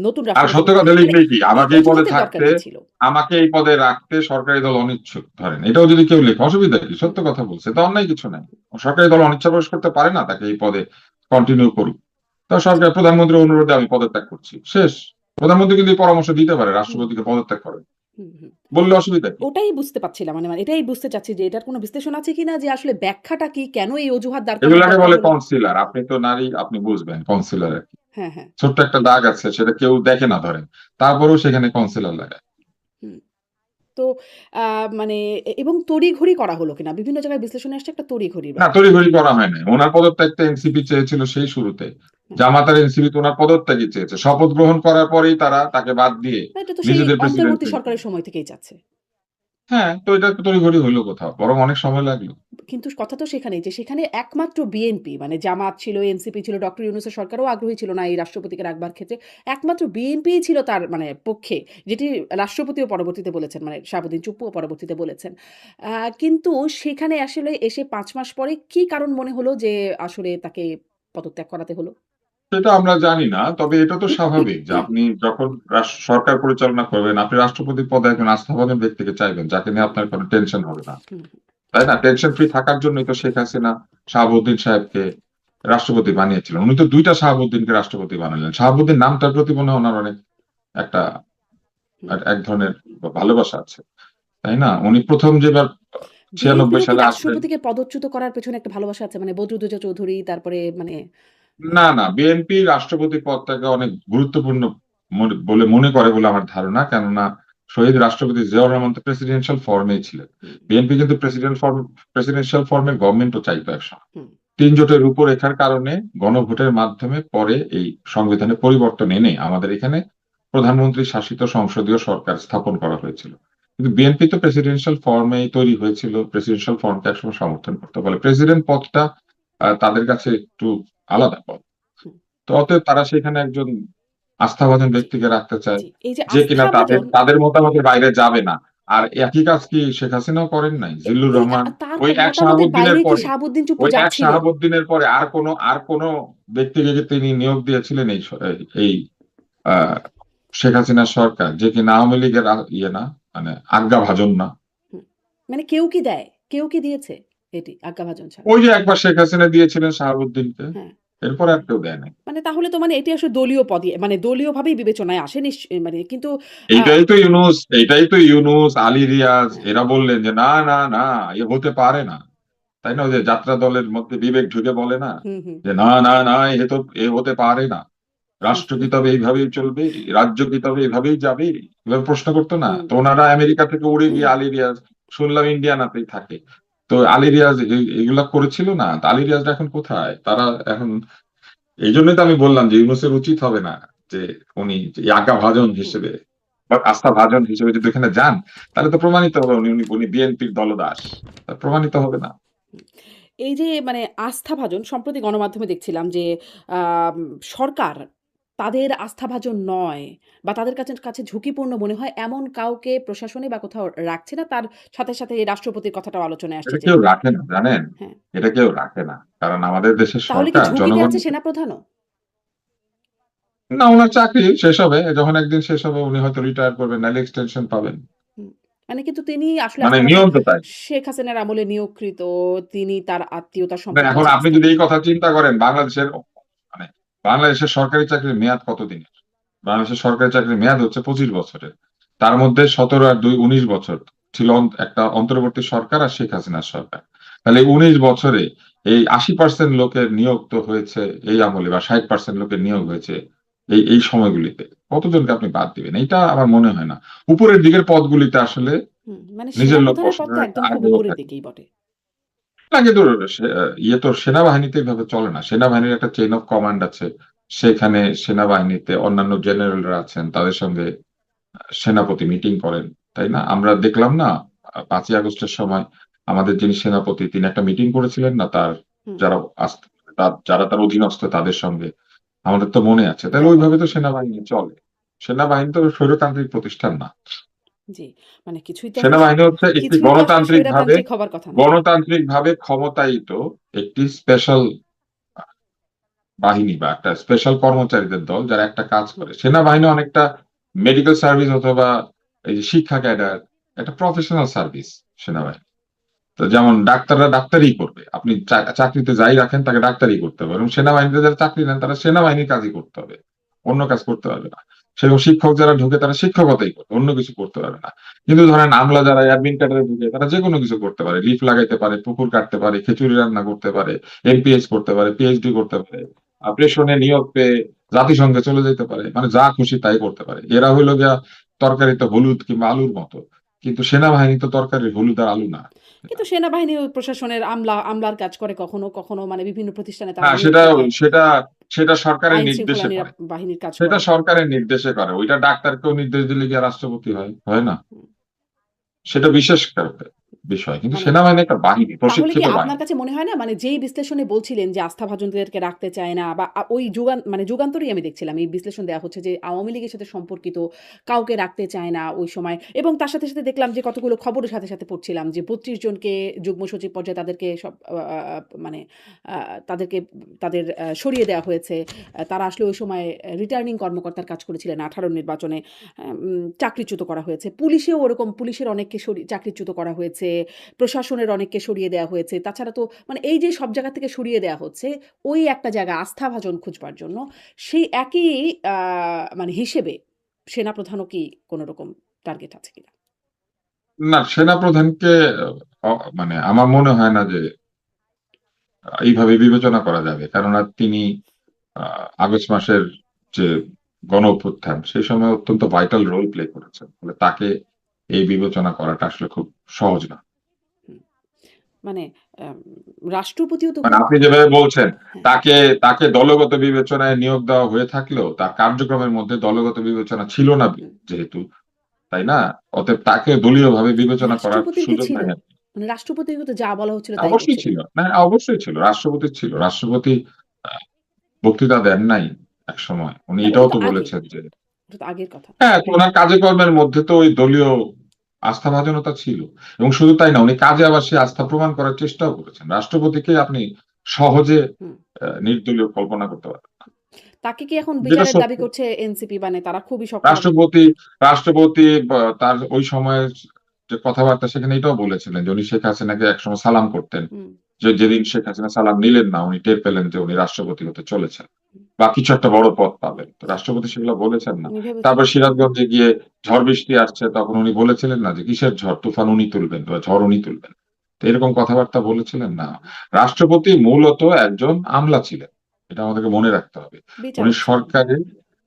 নতুন আর রাষ্ট্রপতি সত্য কথা মানে লিখলেই কি, এই আমাকে এই পদে অজুহাতের দরকার থাকতে, কি ছিল? আমাকে এই পদে রাখতে সরকারি দল অনিচ্ছুক, ধরেন, এটাও যদি কেউ লেখে, অসুবিধা কি? হুম, সত্য কথা বলছে তো, অন্যায় কিছু নাই। সরকারি দল অনিচ্ছা প্রকাশ করতে পারে না, তাকে এই পদে কন্টিনিউ করুক। তা জি, সরকার প্রধানমন্ত্রীর অনুরোধে আমি পদত্যাগ করছি, শেষ। প্রধানমন্ত্রী কিন্তু এই পরামর্শ দিতে পারে হুম। রাষ্ট্রপতিকে পদত্যাগ করেন। হুম, হুম। বললে অসুবিধা কি? ওটাই বুঝতে পারছিলাম। মানে মানে এটাই বুঝতে চাচ্ছি যে এটার কোনো বিশ্লেষণ আছে কিনা যে আসলে ব্যাখ্যাটা কি? কেন এই অজুহাত দাঁড় করানোর এগুলাকে দরকার বলে হলো? কনসিলার। আপনি তো নারী, আপনি বুঝবেন কনসিলার আর কি। হ্যাঁ, হ্যাঁ। ছোট্ট একটা দাগ আছে, সেটা কেউ দেখে না ধরেন। তারপরেও সেখানে কনসিলার লাগায়। হুম। তো আ মানে এবং তড়িঘড়ি করা হলো কিনা? বিভিন্ন জায়গায় বিশ্লেষণে আসছে একটা তড়িঘড়ির না, ব্যাপার। তড়িঘড়ি করা হয় নাই। উনার পদত্যাগটা এনসিপি চেয়েছিল সেই শুরুতে। হ্যাঁ। জামাত আর এনসিপি তো উনার পদত্যাগই চেয়েছে। শপথ গ্রহণ করার পরেই তারা তাকে বাদ দিয়ে না এটা তো সেই নিজেদের প্রেসিডেন্ট অন্তর্বর্তী তৈরি সরকারের করল। সময় থেকেই চাচ্ছে। হ্যাঁ, তো এটা তো তড়িঘড়ি হইল কোথাও? বরং অনেক সময় লাগলো। কিন্তু কথা তো সেখানেই যে সেখানে একমাত্র বিএনপি মানে জামাত ছিল, এনসিপি ছিল, ডক্টর ইউনূসের সরকারও আগ্রহী ছিল না এই রাষ্ট্রপতিকে রাখবার ক্ষেত্রে। একমাত্র বিএনপিই ছিল তার মানে পক্ষে, যেটি রাষ্ট্রপতিও পরবর্তীতে বলেছেন মানে শাহাবুদ্দিন চুপ্পুও পরবর্তীতে বলেছেন। আ কিন্তু সেখানে আসলে এসে ৫ মাস পরে কি কারণ মনে হলো যে আসলে তাকে পদত্যাগ করাতে হলো? সেটা আমরা জানি না। তবে এটা তো স্বাভাবিক যে আপনি যখন সরকার পরিচালনা করবেন, আপনি রাষ্ট্রপতির পদে একজন আস্থাভাজন ব্যক্তিকে চাইবেন, যাকে নিয়ে আপনার কোনো টেনশন হবে না। হুম, তাই না? টেনশন ফ্রি থাকার জন্যই তো শেখ হাসিনা শাহাবুদ্দিন সাহেবকে রাষ্ট্রপতি বানিয়েছিলেন। উনি তো ২ টা শাহাবুদ্দিনকে রাষ্ট্রপতি বানালেন। শাহাবুদ্দিন নামটার প্রতি মনে হয় উনার অনেক একটা হুম। এক ধরনের ভালোবাসা আছে। তাই না? উনি ১ম যেবার ৯৬ বিএনপিরও কি সালে আসলেন। রাষ্ট্রপতিকে পদচ্যুত করার পেছনে একটা ভালোবাসা আছে? মানে বদরুদ্দোজা চৌধুরী তারপরে মানে না, না, বিএনপি রাষ্ট্রপতি পদটাকে অনেক গুরুত্বপূর্ণ বলে মনে করে বলে আমার ধারণা। কেননা শহীদ রাষ্ট্রপতি জিয়াউর রহমান তো প্রেসিডেন্সিয়াল ফর্মেই ছিলেন। হুম, বিএনপি কিন্তু প্রেসিডেন্সিয়াল ফর্মের গভর্নমেন্টও চাইতো একসময়। হুম, ৩ জোটের রূপরেখার কারণে গণভোটের মাধ্যমে পরে এই সংবিধানে পরিবর্তন এনে আমাদের এখানে প্রধানমন্ত্রী শাসিত সংসদীয় সরকার স্থাপন করা হয়েছিল। কিন্তু বিএনপি তো প্রেসিডেন্সিয়াল ফর্মেই তৈরি হয়েছিল। প্রেসিডেন্সিয়াল ফর্মকে একসময় সমর্থন করতে বলে। প্রেসিডেন্ট পদটা তাদের কাছে একটু আলাদা পদ। হুম। তো অতএব তারা সেখানে একজন আস্থাভাজন জি, ব্যক্তিকে রাখতে চায়, জি। এই যে যে কিনা তাদের আস্থাভাজন তাদের মতামতের বাইরে যাবে না। আর একই কাজ কি শেখ হাসিনাও করেন নাই? জিল্লুর এই রহমান তার ওই এক মতামতের শাহাবুদ্দিনের বাইরে কি পরে, শাহাবুদ্দিন চুপ্পু ওই এক যাচ্ছিলেন? শাহাবুদ্দিনের পরে আর কোন ব্যক্তিকে কি তিনি নিয়োগ দিয়েছিলেন এই আ শেখ হাসিনার সরকার, যে কিনা আওয়ামী লীগের ইয়ে না, মানে আজ্ঞাভাজন না? হুম। মানে কেউ কি দেয়? কেউ কি দিয়েছে এটি আজ্ঞাভাজন ছাড়া? ওই যে একবার শেখ হাসিনা দিয়েছিলেন শাহাবুদ্দিনকে, হ্যাঁ। এরপর আর কেউ দেয় নাই। মানে তাহলে তো মানে এটি আসলে দলীয় পদই মানে দলীয়ভাবেই বিবেচনায় আসে মানে কিন্তু আ এইটাই তো ইউনূস, আলী রিয়াজ হ্যাঁ। এরা বললেন যে না, না, না, এ হতে পারে না। তাই না? ওই যে যাত্রা দলের মধ্যে বিবেক ঢুকে বলে না? হুম, হুম। যে না, না, না, এ হতে পারে না। রাষ্ট্র কি তবে এইভাবেই চলবে? রাজ্য কি তবে এভাবেই যাবে? এভাবে প্রশ্ন করতো না? হুম, তো ওনারা আমেরিকা থেকে উড়ে গিয়ে আলী রিয়াজ, শুনলাম ইন্ডিয়ানাতেই থাকে। তো আলী রিয়াজ এগুলা করেছিল না? তো আলী রিয়াজরা এখন কোথায়? তারা এখন এইজন্যই তো আমি বললাম যে ইউনূসের উচিত হবে না যে উনি যে আজ্ঞাভাজন হুম, হিসেবে বা আস্থাভাজন হিসেবে যদি ওখানে যান, তাহলে তো প্রমাণিত হবে উনি বিএনপির দলদাস। তা প্রমাণিত হবে না। হুম। এই যে মানে আস্থাভাজন সম্প্রতি গণমাধ্যমে দেখছিলাম যে আম সরকার তাদের আস্থাভাজন নয় বা তাদের কাছে ঝুঁকিপূর্ণ মনে হয় এমন কাউকে প্রশাসনে বা কোথাও রাখছে না। তার সাথে এই রাষ্ট্রপতির কথাটাও আলোচনায় আসছে এটা যে কেউ রাখে না, জানেন? হ্যাঁ। এটা কেউ রাখে না। কারণ আমাদের দেশের তাহলে কি সরকার ঝুঁকিতে আছে জনগণের, সেনাপ্রধানও? না, উনার চাকরি শেষ হবে। যখন একদিন শেষ হবে উনি হয়তো রিটায়ার করবেন, নাইলে এক্সটেনশন পাবেন। হুম। মানে কিন্তু তিনি আসলে মানে আস্থাভাজন নিয়ম তো তাই। শেখ হাসিনার আমলে নিয়োগকৃত। তিনি তার আত্মীয়, তার না, সম্পর্ক এখন আছে আপনি যদি এই কথা চিন্তা করেন, মানে বাংলাদেশের সরকারি চাকরির মেয়াদ কতদিনের? বাংলাদেশের সরকারি চাকরির মেয়াদ হচ্ছে ২৫ বছরের। তার মধ্যে ১৭ আর ২ ১৯ বছর ছিল একটা অন্তর্বর্তী সরকার আর শেখ হাসিনার সরকার। তাহলে ১৯ বছরে এই ৮০% লোকের নিয়োগ তো হয়েছে এই আমলে, বা ৬০% লোকের নিয়োগ হয়েছে এই সময়গুলিতে। কতজনকে আপনি বাদ দিবেন? এইটা আমার মনে হয় না। উপরের দিকের পদগুলিতে আসলে হুম, মানে নিজের লোক সেনাপ্রধানের পদ তো বসানোর একটা একদম খুব আগ্রহ উপরের থাকে। দিকেই বটে। না, কিন্তু ইয়ে তো সেনাবাহিনীতে এভাবে চলে না। সেনাবাহিনীর একটা চেইন অফ কমান্ড আছে। সেখানে সেনাবাহিনীতে অন্যান্য জেনারেলরা আছেন। তাদের সঙ্গে সেনাপতি মিটিং করেন। তাই না? আমরা দেখলাম না ৫ই আগস্টের সময় আমাদের যিনি সেনাপতি তিনি একটা মিটিং করেছিলেন না তার হুম, যারা যারা তার অধীনস্থ তাদের সঙ্গে। আমাদের তো মনে আছে। তাহলে ব্যাপক। ওইভাবে তো সেনাবাহিনী চলে। সেনাবাহিনী তো স্বৈরতান্ত্রিক প্রতিষ্ঠান না। জি, মানে সেনাবাহিনী হচ্ছে একটি কিছুই তো আসলে স্বৈরতান্ত্রিক হবার কথা না। গণতান্ত্রিকভাবে ক্ষমতায়িত একটি স্পেশাল বাহিনী বা একটা স্পেশাল কর্মচারীদের দল যারা একটা কাজ হুম, করে। সেনাবাহিনী অনেকটা মেডিকেল সার্ভিস অথবা এই যে শিক্ষা ক্যাডার, একটা প্রফেশনাল সার্ভিস সেনাবাহিনী। তো যেমন ডাক্তাররা ডাক্তারিই করবে। আপনি চাকরিতে যাই রাখেন তাকে ডাক্তারি করতে হবে। এবং সেনাবাহিনীতে যারা চাকরি নেন তারা সেনাবাহিনীর কাজই করতে হবে। অন্য কাজ করতে পারবে না। সেরকম শিক্ষক যারা ঢুকে তারা শিক্ষকতাই করবে, অন্য কিছু করতে পারবে না। কিন্তু ধরেন আমলা যারা অ্যাডমিন ক্যাডারে ঢুকে তারা যে কোনো কিছু করতে পারে, লিফট লাগাইতে পারে, পুকুর কাটতে পারে, খিচুড়ি রান্না করতে পারে, এমপিএইচ করতে পারে, পিএইচডি করতে পারে, প্রেষণে নিয়োগ পেয়ে জাতিসংঘে চলে যেতে পারে, মানে যা খুশি তাই করতে পারে। এরা হইলো গিয়া তরকারিতে হলুদ কিংবা আলুর মতো, কিন্তু সেনাবাহিনী তো তরকারি হলুদ আর আলু না। কিন্তু সেনাবাহিনী ও প্রশাসনের আমলার কাজ করে কখনো, কখনো মানে বিভিন্ন প্রতিষ্ঠানে তারা হ্যাঁ, সেটা নিয়োগ দেয়। সেটা সেটা সরকারের আইন শৃঙ্খলা নির্দেশে করে। বাহিনীর কাজ সেটা করে। সরকারের নির্দেশে করে, ওইটা ডাক্তারকেও নির্দেশ দিলে কি আর রাষ্ট্রপতি হয়? হয় না। হুম, সেটা বিশেষ বিষয়, কিন্তু মানে সেনাবাহিনী একটা বাহিনী, তাহলে কি প্রশিক্ষিত আপনার বাহিনী। কাছে মনে হয় না মানে যেই বিশ্লেষণে বলছিলেন যে আস্থাভাজনদেরকে রাখতে চায় না বা ওই মানে যুগান্তরেই আমি দেখছিলাম এই বিশ্লেষণ দেওয়া হচ্ছে যে আওয়ামী লীগের সাথে সম্পর্কিত কাউকে রাখতে চায় না ওই সময়, এবং তার সাথে সাথে দেখলাম যে কতগুলো খবরের সাথে সাথে পড়ছিলাম যে 32 জনকে যুগ্ম সচিব পর্যায়ে তাদেরকে সব মানে তাদেরকে তাদের সরিয়ে দেওয়া হয়েছে। তারা আসলে ওই সময় রিটার্নিং কর্মকর্তার কাজ করেছিলেন 18 নির্বাচনে। চাকরিচ্যুত করা হয়েছে, পুলিশেও ওরকম পুলিশের অনেককে চাকরিচ্যুত করা হয়েছে, প্রশাসনের অনেককে সরিয়ে দেওয়া হয়েছে। তাছাড়া তো মানে এই যে সব জায়গা থেকে সরিয়ে দেওয়া হচ্ছে, ওই একটা জায়গা আস্থাভাজন খুঁজবার জন্য, সেই একই মানে হিসেবে সেনাপ্রধানও কি কোন রকম টার্গেট আছে কিনা? না, সেনাপ্রধানকে মানে আমার মনে হয় না যে এইভাবে বিবেচনা করা যাবে, কেননা তিনি আগস্ট মাসের যে গণ অভ্যুত্থান সেই সময় অত্যন্ত ভাইটাল রোল প্লে করেছেন, ফলে তাকে এই বিবেচনা করাটা আসলে খুব সহজ না। হুম, মানে আম রাষ্ট্রপতিও তো মানে খুব আপনি যেভাবে বলছেন, হ্যাঁ, তাকে তাকে দলগত বিবেচনায় নিয়োগ দেওয়া হয়ে থাকলেও তার কার্যক্রমের মধ্যে দলগত বিবেচনা ছিল না হুম। যেহেতু, তাই না? অতএব তাকে দলীয়ভাবে বিবেচনা করার রাষ্ট্রপতির কি সুযোগ ছিল? নাই। মানে রাষ্ট্রপতিকে তো যা বলা হচ্ছিল তাই অবশ্যই করছিলেন। ছিল, না অবশ্যই ছিল, রাষ্ট্রপতি ছিল। রাষ্ট্রপতি বক্তৃতা দেন নাই এক সময়, উনি না ওটা এটাও তো তো আগে, বলেছেন যে ওটা তো আগের কথা। হ্যাঁ, তো ওনার কাজে কর্মের মধ্যে তো ওই দলীয় আস্থাভাজনতা ছিল। এবং শুধু তাই না, উনি কাজে আবার সেই আস্থা প্রমাণ করার চেষ্টাও করেছেন। রাষ্ট্রপতিকে আপনি সহজে হুম। নির্দলীয় কল্পনা করতে পারেন না, তাকে কি এখন যেটা বিচারের দাবি সত্যি। করছে এনসিপি, মানে তারা খুবই শক্তভাবে রাষ্ট্রপতি রাষ্ট্রপতি তার ওই সময়ের যে কথাবার্তা সেখানে এটাও বলেছিলেন যে উনি শেখ হাসিনাকে একসময় সালাম করতেন, হুম, যে যেদিন শেখ হাসিনা সালাম নিলেন না উনি টের পেলেন যে উনি রাষ্ট্রপতি হতে চলেছেন হুম। বা কিছু একটা বড় পদ পাবেন, তো রাষ্ট্রপতি সেগুলো বলেছেন না। উনি ভেবেছেন। তারপর সিরাজগঞ্জে গিয়ে ঝড় বৃষ্টি আসছে, তখন উনি বলেছিলেন না যে কিসের ঝড়, তুফান উনি তুলবেন বা ঝড় উনি তুলবেন, তো এরকম কথাবার্তা বলেছিলেন না। রাষ্ট্রপতি মূলত একজন আমলা ছিলেন, এটা আমাদেরকে মনে রাখতে হবে। উনি বিচারক ছিলেন।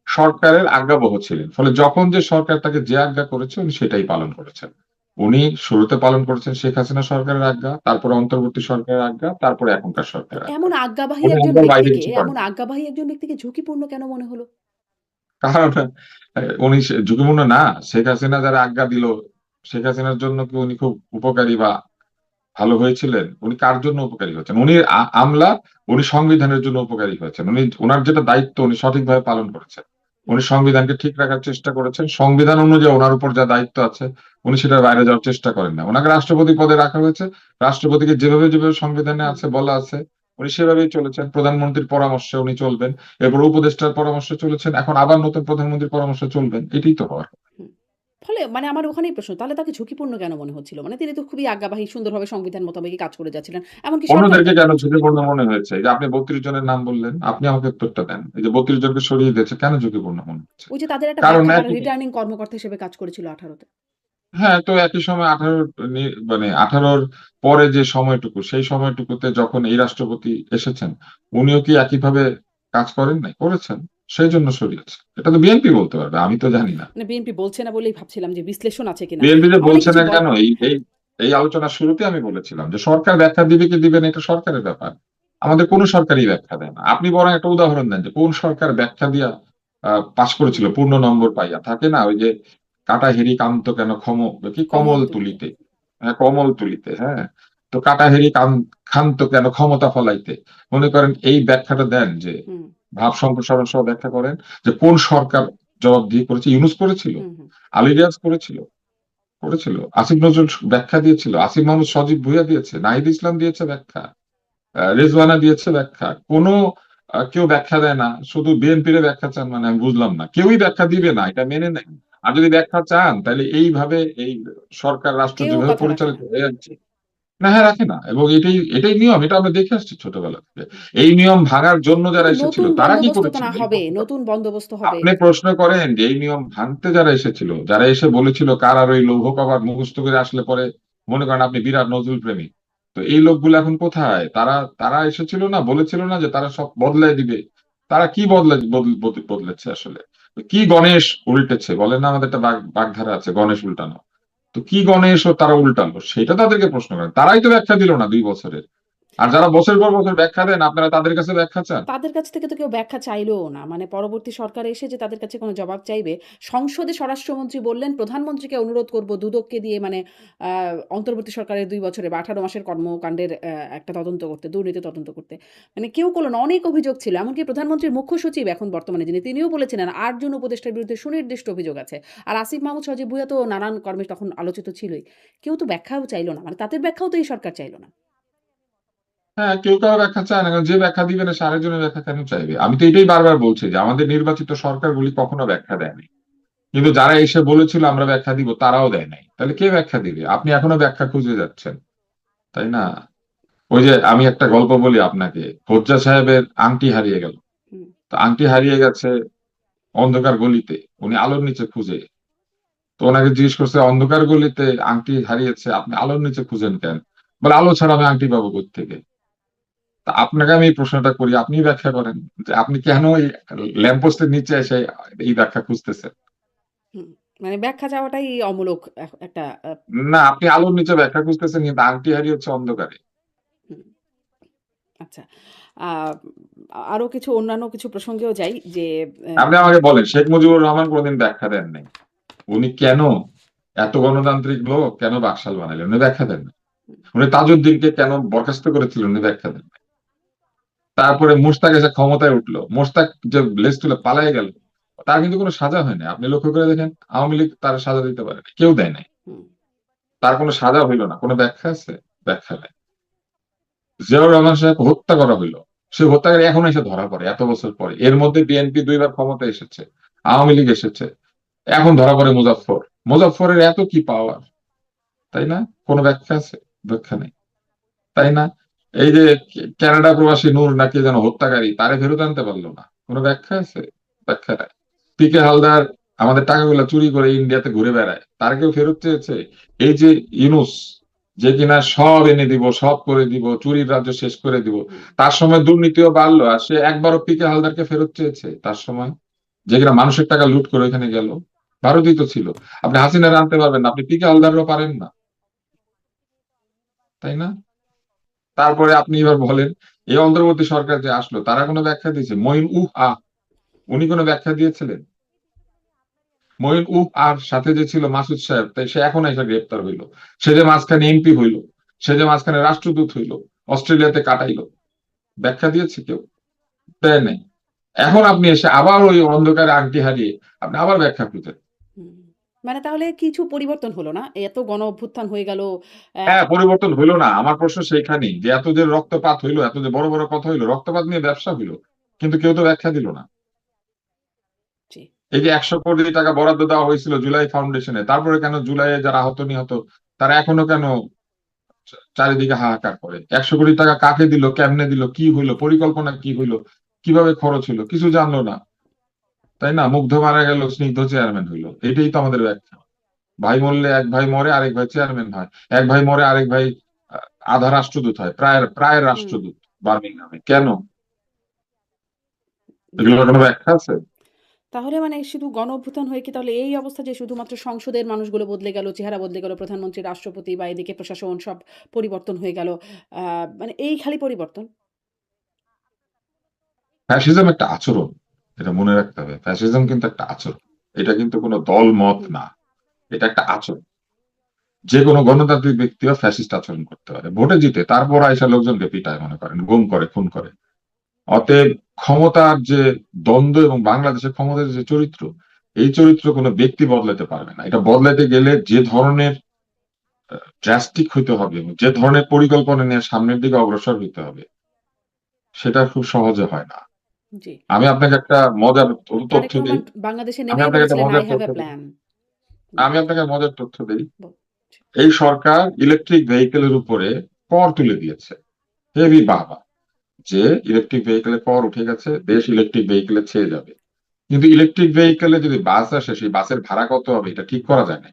সরকারের আজ্ঞাবহ ছিলেন, ফলে যখন যে সরকার তাকে যে আজ্ঞা করেছে উনি সেটাই পালন করেছেন। উনি শুরুতে পালন করেছেন শেখ হাসিনা সরকারের আজ্ঞা, তারপরে অন্তর্বর্তী সরকারের আজ্ঞা, তারপরে এখনকার তো সরকারের আজ্ঞা। এমন আজ্ঞাবাহী উনি একজন আজ্ঞার বাইরে ব্যক্তিকে কিছু এমন করেন। আজ্ঞাবাহী একজন ব্যক্তিকে ঝুঁকিপূর্ণ কেন মনে হলো? কারণ উনি ঝুঁকিপূর্ণ না। শেখ হাসিনা যারা আজ্ঞা দিল, শেখ হাসিনার জন্য কি উনি খুব উপকারী বা ভালো হয়েছিলেন? উনি কার জন্য উপকারী হয়েছেন? উনি আমলা, উনি সংবিধানের জন্য উপকারী হয়েছেন। উনি উনার যেটা দায়িত্ব উনি সঠিকভাবে পালন করেছেন। হুম, উনি সংবিধানকে ঠিক রাখার চেষ্টা করেছেন। সংবিধান অনুযায়ী ওনার উপর যা দায়িত্ব আছে উনি সেটার বাইরে যাওয়ার চেষ্টা করেন না। ওনাকে রাষ্ট্রপতি পদে রাখা হয়েছে। রাষ্ট্রপতিকে যেভাবে যেভাবে সংবিধানে হুম, আছে বলা আছে উনি সেভাবেই চলেছেন। প্রধানমন্ত্রীর পরামর্শে উনি চলবেন। এরপর উপদেষ্টার পরামর্শে চলেছেন। এখন আবার নতুন প্রধানমন্ত্রীর পরামর্শে চলবেন। এটাই তো হওয়ার। হুম। ফলে মানে আমার ওখানেই প্রশ্ন, তাহলে তাকে ঝুঁকিপূর্ণ কেন মনে হচ্ছিল? মানে তিনি তো খুবই আজ্ঞাবাহী, সুন্দরভাবে সংবিধান মোতাবেকই কাজ করে যাচ্ছিলেন। এমনকি সরকারও অন্যদেরকে তাই কেন করেছিল। ঝুঁকিপূর্ণ মনে হয়েছে? এই যে আপনি 32 জনের নাম বললেন, আপনি আমাকে উত্তরটা দেন। এই যে 32 জনকে সরিয়ে দিয়েছে কেন ঝুঁকিপূর্ণ মনে হচ্ছে? ওই যে তাদের একটা কারণ ব্যাখ্যা, তারা একই, রিটার্নিং কর্মকর্তা হিসেবে কাজ করেছিল 18 তে। হ্যাঁ, তো একই সময় 18 মানে 18 পরে যে সময়টুকু সেই সময়টুকুতে যখন এই রাষ্ট্রপতি এসেছেন উনিও কি একইভাবে কাজ করেন নাই? করেছেন। সেই জন্য সরিয়েছে। এটা তো বিএনপি বলতে পারবে, আমি তো জানি না। মানে বিএনপি বলছে না বলেই ভাবছিলাম যে বিশ্লেষণ আছে কিনা। বিএনপি যে আমার বলছে কিছু না কেন, এই এই এই আলোচনার শুরুতে আমি বলেছিলাম যে সরকার ব্যাখ্যা দিবে কি দিবে না এটা সরকারের ব্যাপার। আমাদের কোন সরকারই ব্যাখ্যা দেয় না। আপনি বরং একটা উদাহরণ দেন যে কোন সরকার ব্যাখ্যা দিয়া পাশ হুম, করেছিল পূর্ণ নম্বর পাইয়া, থাকে না ওই যে কাটা হেরি কান্ত কেন কি কমল কমলতলিতে। তুলিতে, হ্যাঁ কমল তুলিতে, হ্যাঁ। তো কাটা হেরি ক্ষান্ত কেন ক্ষমতা ফলাইতে, মনে করেন এই ব্যাখ্যাটা দেন যে হুম, ভাব সম্প্রসারণ সহ ব্যাখ্যা করেন যে কোন সরকার জবাবদিহি করেছে, ইউনূস করেছিল, হুম, হুম। আলী রিয়াজ করেছিল, আসিফ নজরুল ব্যাখ্যা দিয়েছিল, আসিফ মাহমুদ সজীব ভুঁইয়া দিয়েছে, নাহিদ ইসলাম দিয়েছে ব্যাখ্যা, রেজওয়ানা দিয়েছে ব্যাখ্যা। কোনো কেউ ব্যাখ্যা দেয় না, শুধু বিএনপির ব্যাখ্যা চান, মানে আমি বুঝলাম না, কেউই ব্যাখ্যা দিবে না, এটা মেনে নেন। আর যদি ব্যাখ্যা চান তাহলে এইভাবে এই সরকার রাষ্ট্র কেউ যেভাবে কথা রাখে পরিচালিত না। হয়ে যাচ্ছে না, হ্যাঁ, রাখে না, এবং এটাই নিয়ম, এটা আমরা দেখে আসছি ছোটবেলা থেকে। এই নিয়ম ভাঙার জন্য যারা কিন্তু এসেছিল নতুন তারা কি বন্দোবস্ত তো করেছিল না এই হবে, প্রশ্নটা। নতুন বন্দোবস্ত হবে। আপনি প্রশ্ন করেন যে এই নিয়ম ভাঙতে যারা এসেছিল, যারা এসে বলেছিল কারার ওই লৌহ কবাট মুখস্থ করে আসলে পরে মনে করেন আপনি বিরাট নজরুল প্রেমী, তো এই লোকগুলো এখন কোথায়? তারা তারা এসেছিল না, বলেছিল না যে তারা সব বদলায় দিবে? তারা কি বদলেছে আসলে? কি গণেশ উল্টেছে বলেন না, আমাদের একটা বাগধারা আছে গণেশ উল্টানো। তো কি গণেশ ও তারা উল্টালো সেটা তাদেরকে প্রশ্ন করেন, তারাই তো ব্যাখ্যা দিল না 2 বছরের। আর যারা বছর পর বছর ব্যাখ্যা দেন আপনারা তাদের কাছে ব্যাখ্যা চান। তাদের কাছ থেকে তো কেউ ব্যাখ্যা চাইলোও না। মানে পরবর্তী সরকার এসে যে তাদের কাছে কোনো জবাব চাইবে, সংসদে স্বরাষ্ট্রমন্ত্রী বললেন, "প্রধানমন্ত্রীকে অনুরোধ করব দুদককে দিয়ে মানে আ অন্তর্বর্তী সরকারের ২ বছরের বা ১৮ মাসের কর্মকাণ্ডের একটা তদন্ত করতে, দুর্নীতি তদন্ত করতে।" মানে কেউ করল না। অনেক অভিযোগ ছিল। এমনকি প্রধানমন্ত্রীর মুখ্য সচিব এখন বর্তমানে যিনি, তিনিও বলেছিলেন ৮ জন উপদেষ্টার বিরুদ্ধে সুনির্দিষ্ট অভিযোগ আছে। আর আসিফ মাহমুদ সজীব ভুইয়া তো নানান কর্মে তখন আলোচিত ছিলই। কেউ তো ব্যাখ্যাও চাইল না। মানে তাদের ব্যাখ্যাও তো এই সরকার চাইল না। হ্যাঁ, কেউ কারো ব্যাখ্যা চায় না, কারণ যে ব্যাখ্যা দিবে না সে আরেকজনের ব্যাখ্যা কেন চাইবে? আমি তো এটাই বারবার বলছি যে আমাদের নির্বাচিত সরকারগুলি কখনো ব্যাখ্যা দেয়নি, কিন্তু যারা এসে বলেছিল আমরা ব্যাখ্যা দিব তারাও দেয় নাই, তাহলে কে ব্যাখ্যা দিবে? আপনি এখনো ব্যাখ্যা খুঁজে যাচ্ছেন, তাই না? ওই যে আমি একটা গল্প বলি আপনাকে, হোজ্জা সাহেবের আংটি হারিয়ে গেল। হুম, তো আংটি হারিয়ে গেছে অন্ধকার গলিতে, উনি আলোর নিচে খুঁজে। তো ওনাকে জিজ্ঞেস করছে, অন্ধকার গলিতে আংটি হারিয়েছে, আপনি আলোর নিচে খুঁজেন কেন? বলে, আলো ছাড়া আমি আংটি পাবো কোত্থেকে? তা আপনাকে আমি এই প্রশ্নটা করি, আপনি ব্যাখ্যা করেন যে আপনি কেন এই ল্যাম্পপোস্টের নিচে এসে এই ব্যাখ্যা খুঁজতেছেন। হুম। মানে ব্যাখ্যা চাওয়াটাই অমূলক একটা না, আপনি আলোর নিচে ব্যাখ্যা খুঁজতেছেন, কিন্তু আংটি হারিয়েছে অন্ধকারে। হুম। আচ্ছা। আ আরো কিছু অন্যান্য কিছু প্রসঙ্গেও যাই যে আপনি আমাকে বলেন, শেখ মুজিবুর রহমান কোনদিন ব্যাখ্যা দেন নাই? উনি কেন এত গণতান্ত্রিক লোক কেন বাকশাল বানাইলেন? উনি ব্যাখ্যা দেন নাই। উনি তাজউদ্দিনকে কেন বরখাস্ত করেছিলেন? উনি ব্যাখ্যা দেন নাই। তারপরে মোশতাক এসে ক্ষমতায় উঠলো, মোশতাক যে লেজ তুলে পালাই গেল, তার কিন্তু কোনো সাজা হয় না। আপনি লক্ষ্য করে দেখেন, আওয়ামী লীগ তার সাজা দিতে পারে না, কেউ দেয় নাই। হুম, তার কোনো সাজা হইল না, কোনো ব্যাখ্যা আছে? ব্যাখ্যা নাই। জিয়াউর রহমান সাহেব হত্যা করা হইলো, সে হত্যাকারী এখন এসে ধরা পড়ে এত বছর পরে। এর মধ্যে বিএনপি 2বার ক্ষমতায় এসেছে, আওয়ামী লীগ এসেছে, এখন ধরা পড়ে মুজাফফর। মুজাফফরের এত কি পাওয়ার, তাই না? কোনো ব্যাখ্যা আছে? ব্যাখ্যা নেই, তাই না? এই যে কানাডা প্রবাসী নূর নাকি যেন হত্যাকারী, তারে ফেরত আনতে পারলো না, কোনো ব্যাখ্যা আছে? ব্যাখ্যা নাই। পিকে হালদার আমাদের টাকাগুলো চুরি করে ইন্ডিয়াতে ঘুরে বেড়ায়, তার কেউ ফেরত চেয়েছে? এই যে ইউনুস, যে কিনা সব এনে দিব, সব করে দিব, চুরির রাজ্য শেষ করে দিব, হুম, তার সময় দুর্নীতিও বাড়লো, আর সে একবারও পিকে হালদারকে ফেরত চেয়েছে তার সময়? যে কিনা মানুষের টাকা লুট করে ওখানে গেল, ভারতই তো ছিল। আপনি হাসিনার আনতে পারবেন না, আপনি পিকে হালদারও পারেন না, তাই না? তারপরে আপনি এবার বলেন, এই অন্তর্বর্তী সরকার যে আসলো তারা কোনো ব্যাখ্যা দিয়েছে? মঈন আহ উনি কোনো ব্যাখ্যা দিয়েছিলেন? মঈন আর সাথে যে ছিল মাসুদ সাহেব, তাই সে এখন এসে গ্রেপ্তার হইলো। সে যে মাঝখানে এমপি হইলো, সে যে মাঝখানে রাষ্ট্রদূত হইলো, অস্ট্রেলিয়াতে কাটাইলো, ব্যাখ্যা দিয়েছে কেউ? দেয় নাই। এখন আপনি এসে আবার ওই অন্ধকারে আংটি হারিয়ে আপনি আবার ব্যাখ্যা খুঁজেন। হুম। মানে তাহলে কিছু পরিবর্তন হলো না? এত গণ অভ্যুত্থান হয়ে গেল। হ্যাঁ, পরিবর্তন হইলো না, আমার প্রশ্ন সেইখানেই, যে এত যে রক্তপাত হইলো, এত যে বড় বড় কথা হইলো, রক্তপাত নিয়ে ব্যবসা হইলো, কিন্তু কেউ তো ব্যাখ্যা দিল না। জি। এই যে 100 কোটি টাকা বরাদ্দ দেওয়া হয়েছিল জুলাই ফাউন্ডেশনে, তারপরে কেন জুলাইয়ে যারা আহত নিহত তারা এখনো কেন চারিদিকে হাহাকার করে? 100 কোটি টাকা কাকে দিল, কেমনে দিল, কি হইলো, পরিকল্পনা কি হইলো, কিভাবে খরচ হইলো, কিছু জানলো না, তাই না? মুগ্ধ মারা গেল, স্নিগ্ধ চেয়ারম্যান হইলো, এটাই তো আমাদের ব্যাখ্যা। ভাই মরলে এক ভাই মরে, আরেক ভাই চেয়ারম্যান হয়। এক ভাই মরে, আরেক ভাই আধা রাষ্ট্রদূত হয়, প্রায় প্রায় হুম, রাষ্ট্রদূত বার্মিংহামে। কেন? জি। এগুলোর কোনো ব্যাখ্যা আছে? তাহলে মানে শুধু গণ অভ্যুত্থান হয়ে কি তাহলে এই অবস্থা যে শুধুমাত্র সংসদের মানুষগুলো বদলে গেল, চেহারা বদলে গেল, প্রধানমন্ত্রী, রাষ্ট্রপতি বা এদিকে প্রশাসন সব পরিবর্তন হয়ে গেল। আ মানে এই খালি পরিবর্তন? ফ্যাসিজম একটা আচরণ, এটা মনে রাখতে হবে। ফ্যাসিজম কিন্তু একটা আচরণ, এটা কিন্তু কোনো দল মত হুম, না, এটা একটা আচরণ। যে কোনো গণতান্ত্রিক ব্যক্তিও ফ্যাসিস্ট আচরণ করতে পারে, ভোটে জিতে, তারপর আইসা লোকজনকে পিটায়, মনে করেন গুম করে, খুন করে। অতএব ক্ষমতার যে দ্বন্দ্ব এবং বাংলাদেশের ক্ষমতার যে চরিত্র, এই চরিত্র কোনো ব্যক্তি বদলাতে পারবে না। এটা বদলাতে গেলে যে ধরনের ড্রাস্টিক হইতে হবে এবং যে ধরনের পরিকল্পনা নিয়ে সামনের দিকে অগ্রসর হইতে হবে, সেটা খুব সহজে হয় না। জি। আমি আপনাকে একটা মজার তারেক তথ্য দিই। রহমান বাংলাদেশে আমি নেমেই আপনাকে একটা বলেছিলেন, "I মজার have তথ্য a দিই। plan." হুম, আমি আপনাকে মজার তথ্য দিই। এই সরকার ইলেকট্রিক ভেহিকেলের উপরে কর তুলে দিয়েছে, হেভি বাবা, যে ইলেকট্রিক ভেহিকেলের কর উঠে গেছে, দেশ ইলেকট্রিক ভেহিকেলে ছেয়ে যাবে। কিন্তু ইলেকট্রিক ভেহিকেলে যদি বাস আসে, সেই বাসের ভাড়া কত হবে এটা ঠিক করা যায় না।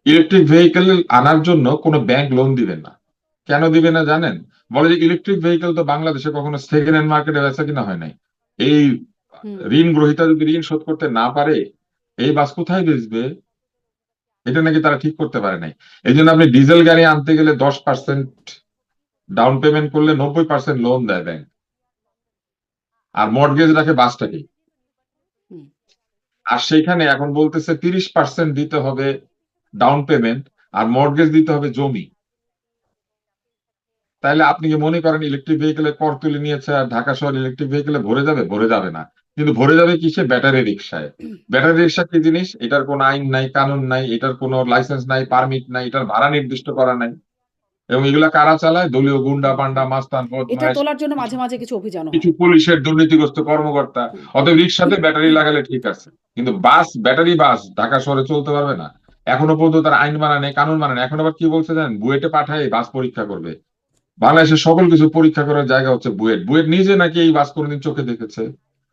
ইলেকট্রিক ভেহিকেল আনার জন্য কোনো ব্যাংক লোন দিবে না। কেন দিবে না জানেন? বলে যে ইলেকট্রিক ভেহিকেল তো বাংলাদেশে কখনো সেকেন্ড হ্যান্ড মার্কেটে বেচা কিনা হয় নাই। এই হুম, ঋণ গ্রহীতা যদি ঋণ শোধ করতে না পারে, এই বাস কোথায় বেচবে? এটা নাকি তারা ঠিক করতে পারে নাই। এই জন্য আপনি ডিজেল গাড়ি আনতে গেলে 10% ডাউন পেমেন্ট করলে 90% লোন দেয় ব্যাংক, আর মর্টগেজ রাখে বাসটাকে। হুম, আর সেইখানে এখন বলতেছে 30% দিতে হবে ডাউন পেমেন্ট, আর মর্টগেজ দিতে হবে জমি। তাহলে আপনি কি মনে করেন ইলেকট্রিক ভেহিকেলে কর তুলে নিয়েছে আর ঢাকা শহর ইলেকট্রিক ভেহিকেলে ভরে যাবে? ভরে যাবে না। কিন্তু ভরে যাবে কিসে? ব্যাটারি রিক্সায়। ব্যাটারি রিক্সা কি জিনিস? এটার কোনো আইন নাই, কানুন নাই, এটার কোনো লাইসেন্স নাই, পারমিট নাই, এটার ভাড়া নির্দিষ্ট করা নাই। এবং এগুলা কারা চালায়? দলীয় গুন্ডা হুম, পান্ডা হুম। মাস্তান এটা বদমাইশ, তোলার জন্য কিছু মাঝে, মাঝে কিছু অভিযানও কিছু হয়। পুলিশের দুর্নীতিগ্রস্ত কর্মকর্তা। হুম, অতএব রিক্সাতে ব্যাটারি লাগালে ঠিক আছে, কিন্তু বাস, ব্যাটারি বাস ঢাকা শহরে চলতে পারবে না। এখনো পর্যন্ত তার আইন মানা নেই, কানুন মানা নেই। এখন আবার কি বলছে জানেন? বুয়েটে পাঠায় বাস পরীক্ষা করবে। বাংলাদেশের সকল কিছু পরীক্ষা করার জায়গা হচ্ছে বুয়েট। বুয়েট নিজে নাকি এই বাস কোনোদিন চোখে দেখেছে?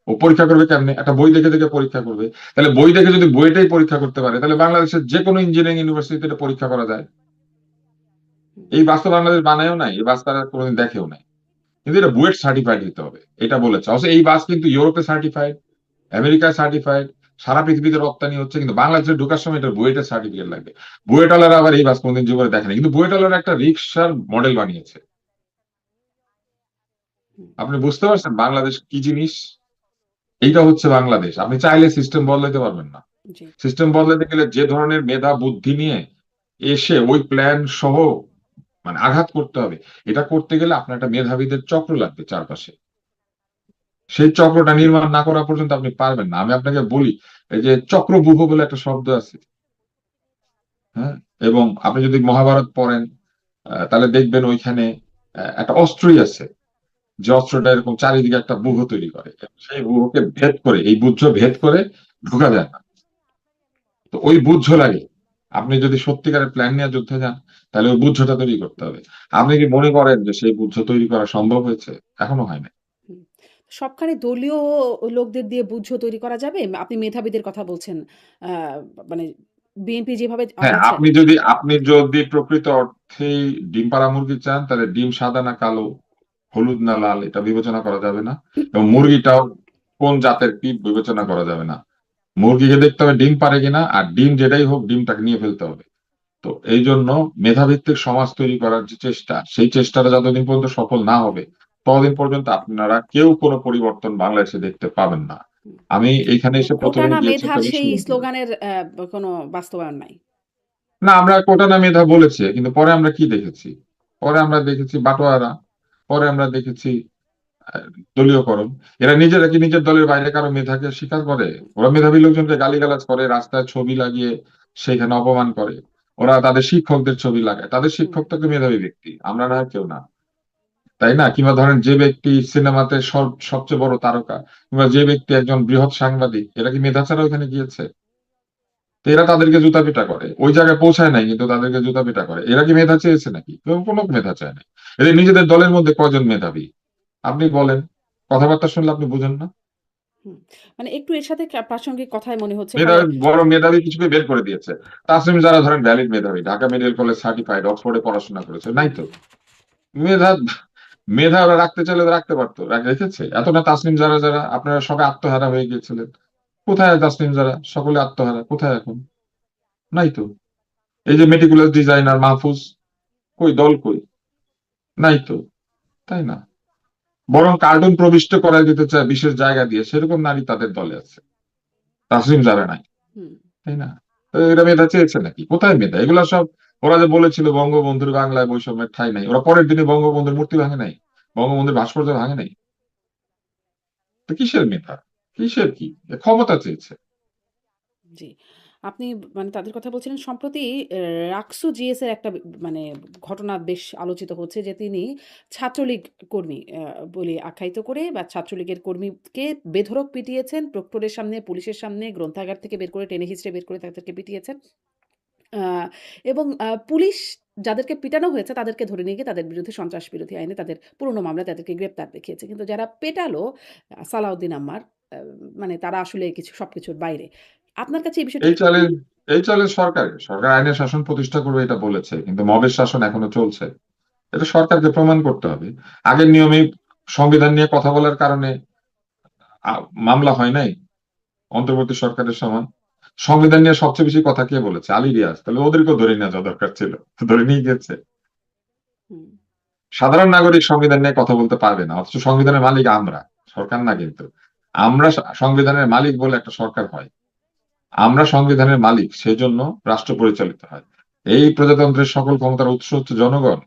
ও পরীক্ষা করবে কেমনে? একটা বই দেখে দেখে পরীক্ষা করবে। তাহলে বই দেখে যদি বুয়েটেই পরীক্ষা করতে পারে, তাহলে বাংলাদেশের যে কোনো ইঞ্জিনিয়ারিং ইউনিভার্সিটিতে পরীক্ষা করা যায়। হুম, এই বাস তো বাংলাদেশ বানায়ও নাই, এই বাস তারা কোনোদিন দেখেও নাই। কিন্তু এটা বুয়েট সার্টিফাইড হতে হবে, এটা বলেছে। অবশ্য এই বাস কিন্তু ইউরোপে সার্টিফাইড, আমেরিকায় সার্টিফাইড, সারা পৃথিবীতে রপ্তানি হচ্ছে, কিন্তু বাংলাদেশে ঢোকার সময় এটা বুয়েটের সার্টিফিকেট লাগবে। বুয়েটওয়ালারা আবার এই বাস কোনোদিন জীবনে দেখেনি, কিন্তু বুয়েটওয়ালারা একটা রিক্সার মডেল বানিয়েছে। হুম, আপনি বুঝতে পারছেন বাংলাদেশ কি জিনিস? এইটা হচ্ছে বাংলাদেশ। আপনি চাইলে সিস্টেম বদলাতে পারবেন না। জি। সিস্টেম বদলাতে গেলে যে ধরনের মেধা বুদ্ধি নিয়ে এসে ওই প্ল্যান সহ মানে আঘাত করতে হবে, এটা করতে গেলে আপনার একটা মেধাবীদের চক্র লাগবে চারপাশে। সেই চক্রটা নির্মাণ না করা পর্যন্ত আপনি পারবেন না। আমি আপনাকে বলি, এই যে চক্রব্যূহ বলে একটা শব্দ আছে, হ্যাঁ? এবং আপনি যদি মহাভারত পড়েন, তাহলে দেখবেন ওইখানে একটা অস্ত্রই আছে, যে অস্ত্রটা এরকম চারিদিকে একটা ব্যূহ তৈরি করে। সেই ব্যূহকে ভেদ করে, এই বুদ্ধ ভেদ করে ঢোকা যায় না। তো ওই বুদ্ধ লাগে। আপনি যদি সত্যিকারের প্ল্যান নিয়ে যুদ্ধে যান, তাহলে ওই বুদ্ধটা তৈরি করতে হবে। আপনি কি মনে করেন যে সেই বুদ্ধ তৈরি করা সম্ভব হয়েছে? এখনো হয় না। হুম। সবখানে দলীয় লোকদের দিয়ে বুঝ তৈরি করা যাবে? আপনি মেধাবীদের কথা বলছেন। আ মানে বিএনপি যেভাবে হ্যাঁ, আগাচ্ছে। আপনি যদি প্রকৃত অর্থেই ডিম পাড়া মুরগি চান, তাহলে ডিম সাদা না কালো, হলুদ না লাল, এটা বিবেচনা করা যাবে না। এবং মুরগিটাও কোন জাতের কি বিবেচনা করা যাবে না। মুরগিকে দেখতে হবে ডিম পারে কিনা, আর ডিম যেটাই হোক ডিমটাকে নিয়ে ফেলতে হবে। তো এই জন্য মেধাভিত্তিক সমাজ তৈরি করার যে চেষ্টা, সেই চেষ্টাটা যতদিন পর্যন্ত সফল না হবে, ততদিন পর্যন্ত আপনারা কেউ কোনো পরিবর্তন বাংলাদেশে দেখতে পাবেন না। হুম। আমি এইখানে মানে এসে কোটা প্রথমেই না দিয়েছি মেধার একটা সেই বিষয়। স্লোগানের কোনো বাস্তবায়ন নাই। না, আমরা কোটা না মেধা বলেছে, কিন্তু পরে আমরা কি দেখেছি? পরে আমরা দেখেছি বাটোয়ারা, পরে আমরা দেখেছি আহ, দলীয়করণ। এরা নিজেরা কি নিজের দলের বাইরে কারো মেধাকে স্বীকার করে? ওরা মেধাবী লোকজনকে গালিগালাজ করে, রাস্তায় ছবি লাগিয়ে সেখানে অপমান করে। ওরা তাদের শিক্ষকদের ছবি লাগায়, তাদের হুম, শিক্ষক তো মেধাবী ব্যক্তি, আমরা না হয় কেউ না, তাই না? কিংবা ধরেন যে ব্যক্তি সিনেমাতে সবচেয়ে বড় তারকা, কিংবা যে ব্যক্তি একজন বৃহৎ সাংবাদিক, এরা কি মেধা ছাড়া ওখানে গিয়েছে? তো এরা তাদেরকে জুতা পিটা করে, ওই জায়গায় পৌঁছায় নাই, কিন্তু তাদেরকে জুতা পিটা করে। এরা কি মেধা চেয়েছে নাকি? কেউ কোনো মেধা চায় না। এদের নিজেদের দলের মধ্যে কয়জন মেধাবী আপনি বলেন? কথাবার্তা শুনলে আপনি বুঝেন না? হুম। মানে একটু এর সাথে প্রাসঙ্গিক কথাই মনে হচ্ছে। মানে মেধাবী, বড় মেধাবী কিছুকে বের করে দিয়েছে। তাসলিম যারা ধরেন ভ্যালিড মেধাবী, ঢাকা মেডিকেল কলেজ সার্টিফাইড, অক্সফোর্ডে পড়াশোনা করেছে, নাই তো। মেধা, মেধা ওরা রাখতে চাইলে তো রাখতে পারতো, রেখেছে? এত না তাসলিম যারা, যারা আপনারা সবাই আত্মহারা হয়ে গিয়েছিলেন, কোথায় তাসলিম যারা? সকলে আত্মহারা, কোথায় এখন? নাই তো। এই যে মেটিকুলাস ডিজাইনার মাহফুজ, কই দল কই? নাই তো, তাই না? বরং কার্টুন প্রবিষ্ট করা দিতে চায় বিশেষ জায়গা দিয়ে, সেরকম নারী তাদের দলে আছে, তাসলিম যারা নাই, হুম, তাই না? তো এরা মেধা চেয়েছে নাকি? কোথায় মেধা? এগুলা সব, ওরা যে বলেছিল বঙ্গবন্ধুর বাংলায় বৈষম্যের ঠাঁই নাই, ওরা পরের দিনে বঙ্গবন্ধুর মূর্তি ভাঙে নাই, বঙ্গবন্ধুর ভাস্কর্য ভাঙে নাই। তো কিসের মেধা? কিসের কি? ক্ষমতা চেয়েছে। জি। আপনি মানে তাদের কথা বলছিলেন। সম্প্রতি অ্যা রাকসু জিএস এর একটা মানে ঘটনা বেশ আলোচিত হচ্ছে যে তিনি ছাত্রলীগ কর্মী বলে আখ্যায়িত করে বা ছাত্রলীগের কর্মীকে বেধড়ক পিটিয়েছেন। প্রক্টরের সামনে, পুলিশের সামনে, গ্রন্থাগার থেকে বের করে টেনে হিঁচড়ে বের করে তাদেরকে পিটিয়েছেন। আ এবং পুলিশ যাদেরকে পিটানো হয়েছে তাদেরকে ধরে নিয়ে গিয়ে তাদের বিরুদ্ধে সন্ত্রাস বিরোধী আইনে তাদের পুরনো মামলায় তাদেরকে গ্রেপ্তার দেখিয়েছে। কিন্তু যারা পেটালো সালাউদ্দিন আম্মার মানে তারা আসলে সবকিছুর বাইরে। আপনার কাছে এই বিষয়টা এই কি চ্যালেঞ্জ এই চ্যালেঞ্জ সরকারের। সরকার আইনের শাসন প্রতিষ্ঠা করবে এটা বলেছে। কিন্তু মবের শাসন এখনো চলছে। এটা সরকারকে প্রমাণ করতে হবে। আগের নিয়মেই সংবিধান নিয়ে কথা বলার কারণে মামলা হয় নাই অন্তর্বর্তী সরকারের সময়। সংবিধান নিয়ে সবচেয়ে বেশি কথা কে বলেছে? আলী রিয়াজ। তাহলে ওদেরকেও ধরে নেওয়া যা দরকার ছিল। ধরে নিয়ে গেছে। হুম, সাধারণ নাগরিক সংবিধান নিয়ে কথা বলতে পারবে না। অথচ সংবিধানের মালিক আমরা, সরকার না কিন্তু। আমরা সংবিধানের মালিক বলে একটা সরকার হয়। আমরা সংবিধানের মালিক, সেজন্য রাষ্ট্র পরিচালিত হয়। এই প্রজাতন্ত্রের সকল ক্ষমতার উৎস হচ্ছে জনগণ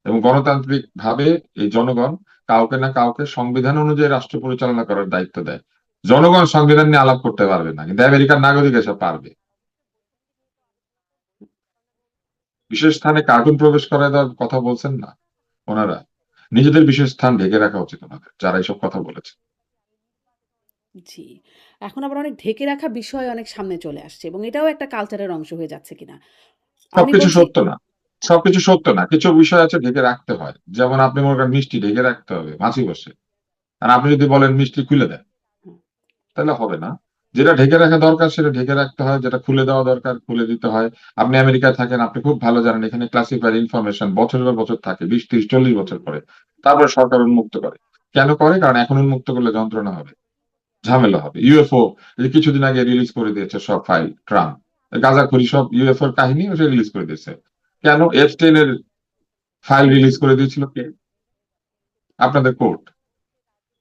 এবং গণতান্ত্রিক ভাবে এই জনগণ কাউকে না কাউকে সংবিধান অনুযায়ী রাষ্ট্র পরিচালনা করার দায়িত্ব দেয়। জনগণ সংবিধান নিয়ে আলাপ করতে পারবে না, কিন্তু আমেরিকার নাগরিক এসে পারবে। বিশেষ স্থানে কার্টুন প্রবেশ করায় দেওয়ার কথা বলছেন না ওনারা। নিজেদের বিশেষ স্থান ঢেকে রাখা উচিত ওনাদের, যারা এইসব কথা বলেছে। জি। এখন আবার অনেক ঢেকে রাখা বিষয় অনেক সামনে চলে আসছে এবং এটাও একটা কালচারের অংশ হয়ে যাচ্ছে কিনা। আমি সবকিছু বলছি সত্য না। সবকিছু সত্য না। কিছু বিষয় আছে ঢেকে রাখতে হয়। যেমন আপনি মনে করেন মিষ্টি ঢেকে রাখতে হবে মাছি বসে। আর আপনি যদি বলেন মিষ্টি খুলে দেন, হুম, তাহলে হবে না। যেটা ঢেকে রাখা দরকার সেটা ঢেকে রাখতে হয়, যেটা খুলে দেওয়া দরকার খুলে দিতে হয়। আপনি আমেরিকায় থাকেন, আপনি খুব ভালো জানেন এখানে ক্লাসিফাইড ইনফরমেশন বছরের পর বছর থাকে, 20, 30, 40 বছর হুম, পরে। তারপরে সরকার উন্মুক্ত করে। কেন করে? কারণ এখন উন্মুক্ত করলে যন্ত্রণা হবে, ঝামেলা হবে। ইউএফও কিছুদিন আগে রিলিজ করে দিয়েছে সব ফাইল, ট্রাম্প গাঁজাখুরি সব ইউএফও এর কাহিনী সে রিলিজ করে দিয়েছে। কেন? এফস্টেইন এর ফাইল রিলিজ করে দিয়েছিল কে? আপনাদের কোর্ট।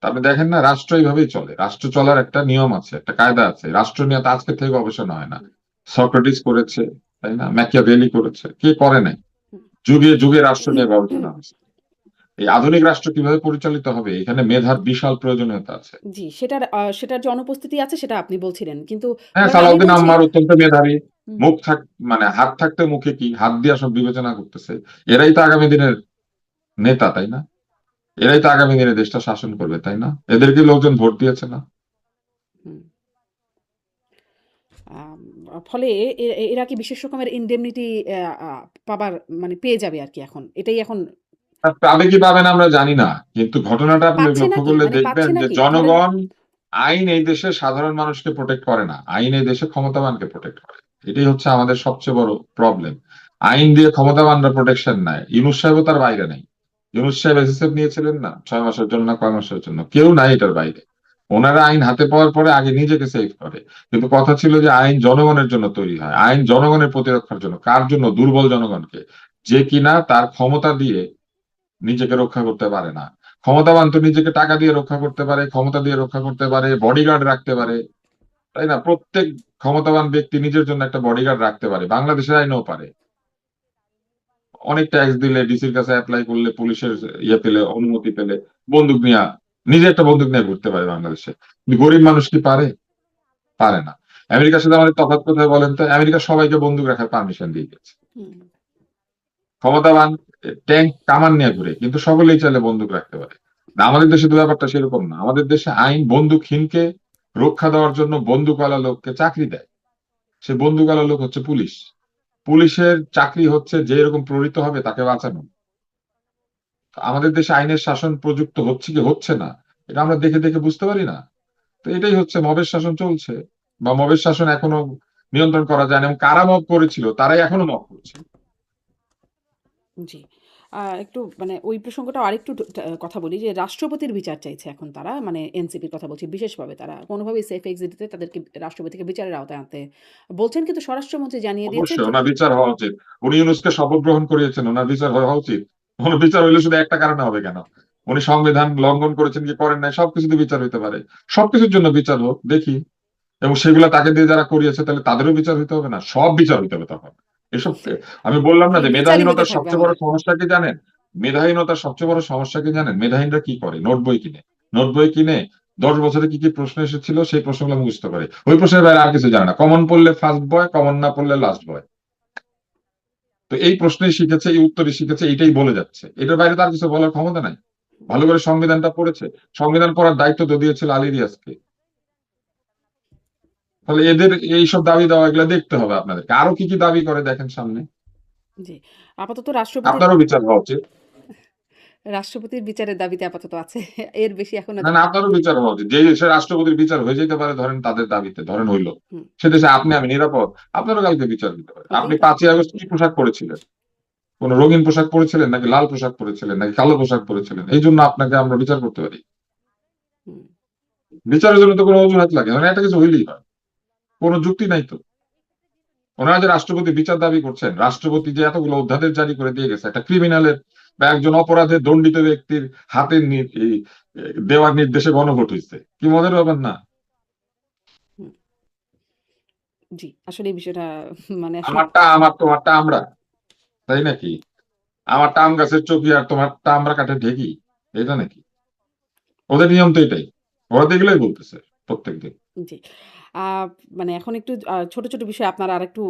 আপনি দেখেন না, রাষ্ট্র এইভাবেই চলে। রাষ্ট্র চলার একটা নিয়ম আছে, একটা কায়দা আছে। রাষ্ট্র নিয়ে তো আজকে থেকে গবেষণা হয় না। সক্রেটিস করেছে, তাই না? ম্যাকিয়াভেলি করেছে, কে করে নাই? হুম। যুগে যুগে রাষ্ট্র নিয়ে গবেষণা হয়েছে। এই আধুনিক রাষ্ট্র কিভাবে পরিচালিত হবে, এখানে মেধার বিশাল প্রয়োজনীয়তা আছে। জি, সেটার যে অনুপস্থিতি আছে সেটা আপনি বলছিলেন। কিন্তু হ্যাঁ, ধরেন আমি সালাউদ্দিন বলছি আম্মার অত্যন্ত মেধাবী। হুম, মুখ থাক মানে হাত থাকতে মুখে কি, হাত দিয়া সব বিবেচনা করতেছে। এরাই তো আগামী দিনের নেতা, তাই না? এরাই তো আগামী দিনে দেশটা শাসন করবে, তাই না? এদেরকে লোকজন ভোট দিয়েছে না? হুম। আম ফলে এরা কি বিশেষ রকমের ইনডেমনিটি অ্যা আ পাবার মানে পেয়ে যাবে আরকি এখন। এটাই এখন আর পাবে কি পাবে না আমরা জানি না। কিন্তু ঘটনাটা আপনি পাচ্ছে লক্ষ্য নাকি? করলে মানে দেখবেন পাচ্ছে যে নাকি? ধরেন জনগণ, আইন এই দেশে সাধারণ মানুষকে প্রোটেক্ট করে না। আইন এই দেশে ক্ষমতাবানকে প্রোটেক্ট করে। এটাই হচ্ছে আমাদের সবচেয়ে বড় প্রবলেম। আইন দিয়ে ক্ষমতাবানরা প্রোটেকশন নেয়। ইউনূস সাহেবও তার বাইরে নাই। ইউনূস সাহেব এসএসএফ নিয়েছিলেন না 6 মাসের জন্য না কয় মাসের জন্য, কেউ নাই এটার বাইরে। ওনারা আইন হাতে পাওয়ার পরে আগে নিজেকে সেভ করে। কিন্তু কথা ছিল যে আইন জনগণের জন্য তৈরি হয়, আইন জনগণের প্রতিরক্ষার জন্য। কার জন্য? দুর্বল জনগণকে, যে কিনা তার ক্ষমতা দিয়ে নিজেকে রক্ষা করতে পারে না। ক্ষমতাবান তো নিজেকে টাকা দিয়ে রক্ষা করতে পারে, ক্ষমতা দিয়ে রক্ষা করতে পারে, বডিগার্ড রাখতে পারে, তাই না? প্রত্যেক ক্ষমতাবান ব্যক্তি নিজের জন্য একটা বডিগার্ড রাখতে পারে। বাংলাদেশের আইনও পারে। অনেক ট্যাক্স দিলে, ডিসির কাছে অ্যাপ্লাই করলে, পুলিশের পেলে, অনুমতি পেলে বন্দুক নিয়ে, নিজে একটা বন্দুক নিয়ে ঘুরতে পারে বাংলাদেশে। কিন্তু গরিব মানুষ কি পারে? পারে না। আমেরিকার সাথে আমাদের তফাৎ কোথায় বলেন তো? আমেরিকা সবাইকে বন্দুক রাখার পারমিশন দিয়ে দিয়েছে। হুম, ক্ষমতাবান ট্যাঙ্ক কামান নিয়ে ঘুরে, কিন্তু সকলেই চাইলে বন্দুক রাখতে পারে। না, আমাদের দেশে তো ব্যাপারটা সেরকম না। আমাদের দেশে আইন বন্দুকহীনকে রক্ষা দেওয়ার জন্য বন্দুকওয়ালা লোককে চাকরি দেয়। সে বন্দুকওয়ালা লোক হচ্ছে পুলিশ। পুলিশের চাকরি হচ্ছে যে এরকম প্রহরিত হবে তাকে বাঁচানো। আমাদের দেশে আইনের শাসন প্রযুক্ত হচ্ছে কি হচ্ছে না, এটা আমরা দেখে দেখে বুঝতে পারি না। তো এটাই হচ্ছে, মবের শাসন চলছে, বা মবের শাসন এখনো নিয়ন্ত্রণ করা যায় না। এবং কারা মব করেছিল তারাই এখনো মব করছে। জি। একটু মানে ওই প্রসঙ্গটাও আরেকটু কথা বলি যে রাষ্ট্রপতির বিচার চাইছে এখন তারা মানে এনসিপির কথা বলছি বিশেষভাবে তারা কোনোভাবেই সেফ এক্সিট দিতে তাদেরকে রাষ্ট্রপতিকে বিচারের আওতায় আনতে বলছেন কিন্তু স্বরাষ্ট্রমন্ত্রী জানিয়ে দিয়েছেন অবশ্যই যে ওনার বিচার হওয়া উচিত। উনি ইউনূসকে শপথ গ্রহণ করিয়েছেন, ওনার বিচার হওয়া উচিত। ওনার বিচার হইলে শুধু একটা কারণে হবে কেন? উনি সংবিধান লঙ্ঘন করেছেন কি করেন নাই সবকিছুতে বিচার হইতে পারে। সবকিছুর জন্য বিচার হোক, দেখি। এবং সেগুলা তাকে দিয়ে যারা করিয়েছে তাহলে তাদেরও বিচার হইতে হবে না? সব বিচার হইতে হবে তখন। এসব আমি বললাম না খালি যে বিচারই হতে মেধাহীনতার থাকবে সবচেয়ে বড় আমাদের। সমস্যা কি জানেন? মেধাহীনতার সবচেয়ে বড় সমস্যা কি জানেন? মেধাহীনরা কি করে? নোট বই কিনে। নোট বই কিনে 10 বছরে কি কি প্রশ্ন এসেছিল সেই প্রশ্নগুলো মুখস্থ করে। ওই প্রশ্নের বাইরে আর কিছু জানে না। কমন পড়লে ফার্স্ট বয়, কমন না পড়লে লাস্ট বয়। তো এই প্রশ্নেই শিখেছে, এই উত্তরে শিখেছে, এটাই বলে যাচ্ছে। এটার বাইরে তার কিছু বলার ক্ষমতা নাই। ভালো করে সংবিধানটা পড়েছে। সংবিধান পড়ার দায়িত্ব তো দিয়েছিল আলী রিয়াজকে। তাহলে এদের এইসব দাবি দেওয়া এগুলো দেখতে হবে আপনাদেরকে। আরো কি কি দাবি করে দেখেন সামনে, জি। আপাতত রাষ্ট্রপতির আপনারও বিচার হওয়া উচিত। রাষ্ট্রপতির বিচারের দাবিতে আপাতত আছে। এর বেশি এখন না না, আপনারও বিচার হওয়া উচিত। যে দেশের রাষ্ট্রপতির বিচার হয়ে যেতে পারে ধরেন তাদের দাবিতে, ধরেন হইলো, হুম, সে দেশে আপনি আমি নিরাপদ, আপনারও কালকে বিচার দিতে পারে। হতেই আপনি পারে। 5ই আগস্ট কি পোশাক পরেছিলেন? কোন রঙিন পোশাক পরেছিলেন নাকি লাল পোশাক পরেছিলেন নাকি কালো পোশাক পরেছিলেন? এই জন্য আপনাকে আমরা বিচার করতে পারি। হুম, বিচারের জন্য তো কোনো অজুহাত লাগে মানে একটা কিছু হইলেই হয়, কোনো যুক্তি নাই তো। ওনারা যে রাষ্ট্রপতি বিচার দাবি করছেন, রাষ্ট্রপতি যে এতগুলো অধ্যাদেশ জারি করে দিয়ে গেছে, একটা ক্রিমিনালের বা একজন অপরাধের দণ্ডিত ব্যক্তির হাতের দেওয়ার নির্দেশে গণভোট হয়েছে, কি মজার ব্যাপার না? হুম। জি, আসলে এই বিষয়টা মানে আসলে আমারটা আমার, তোমারটা আমরা, তাই নাকি? আমারটা আম গাছের চকি আর তোমারটা আমরা কাঠের ঢেকি, এটা নাকি? ওদের নিয়ম তো এটাই, ওরা তো এগুলোই বলতেছে প্রত্যেকদিন। জি। আ মানে এখন একটু ছোট, ছোট বিষয়ে আপনার আরেকটু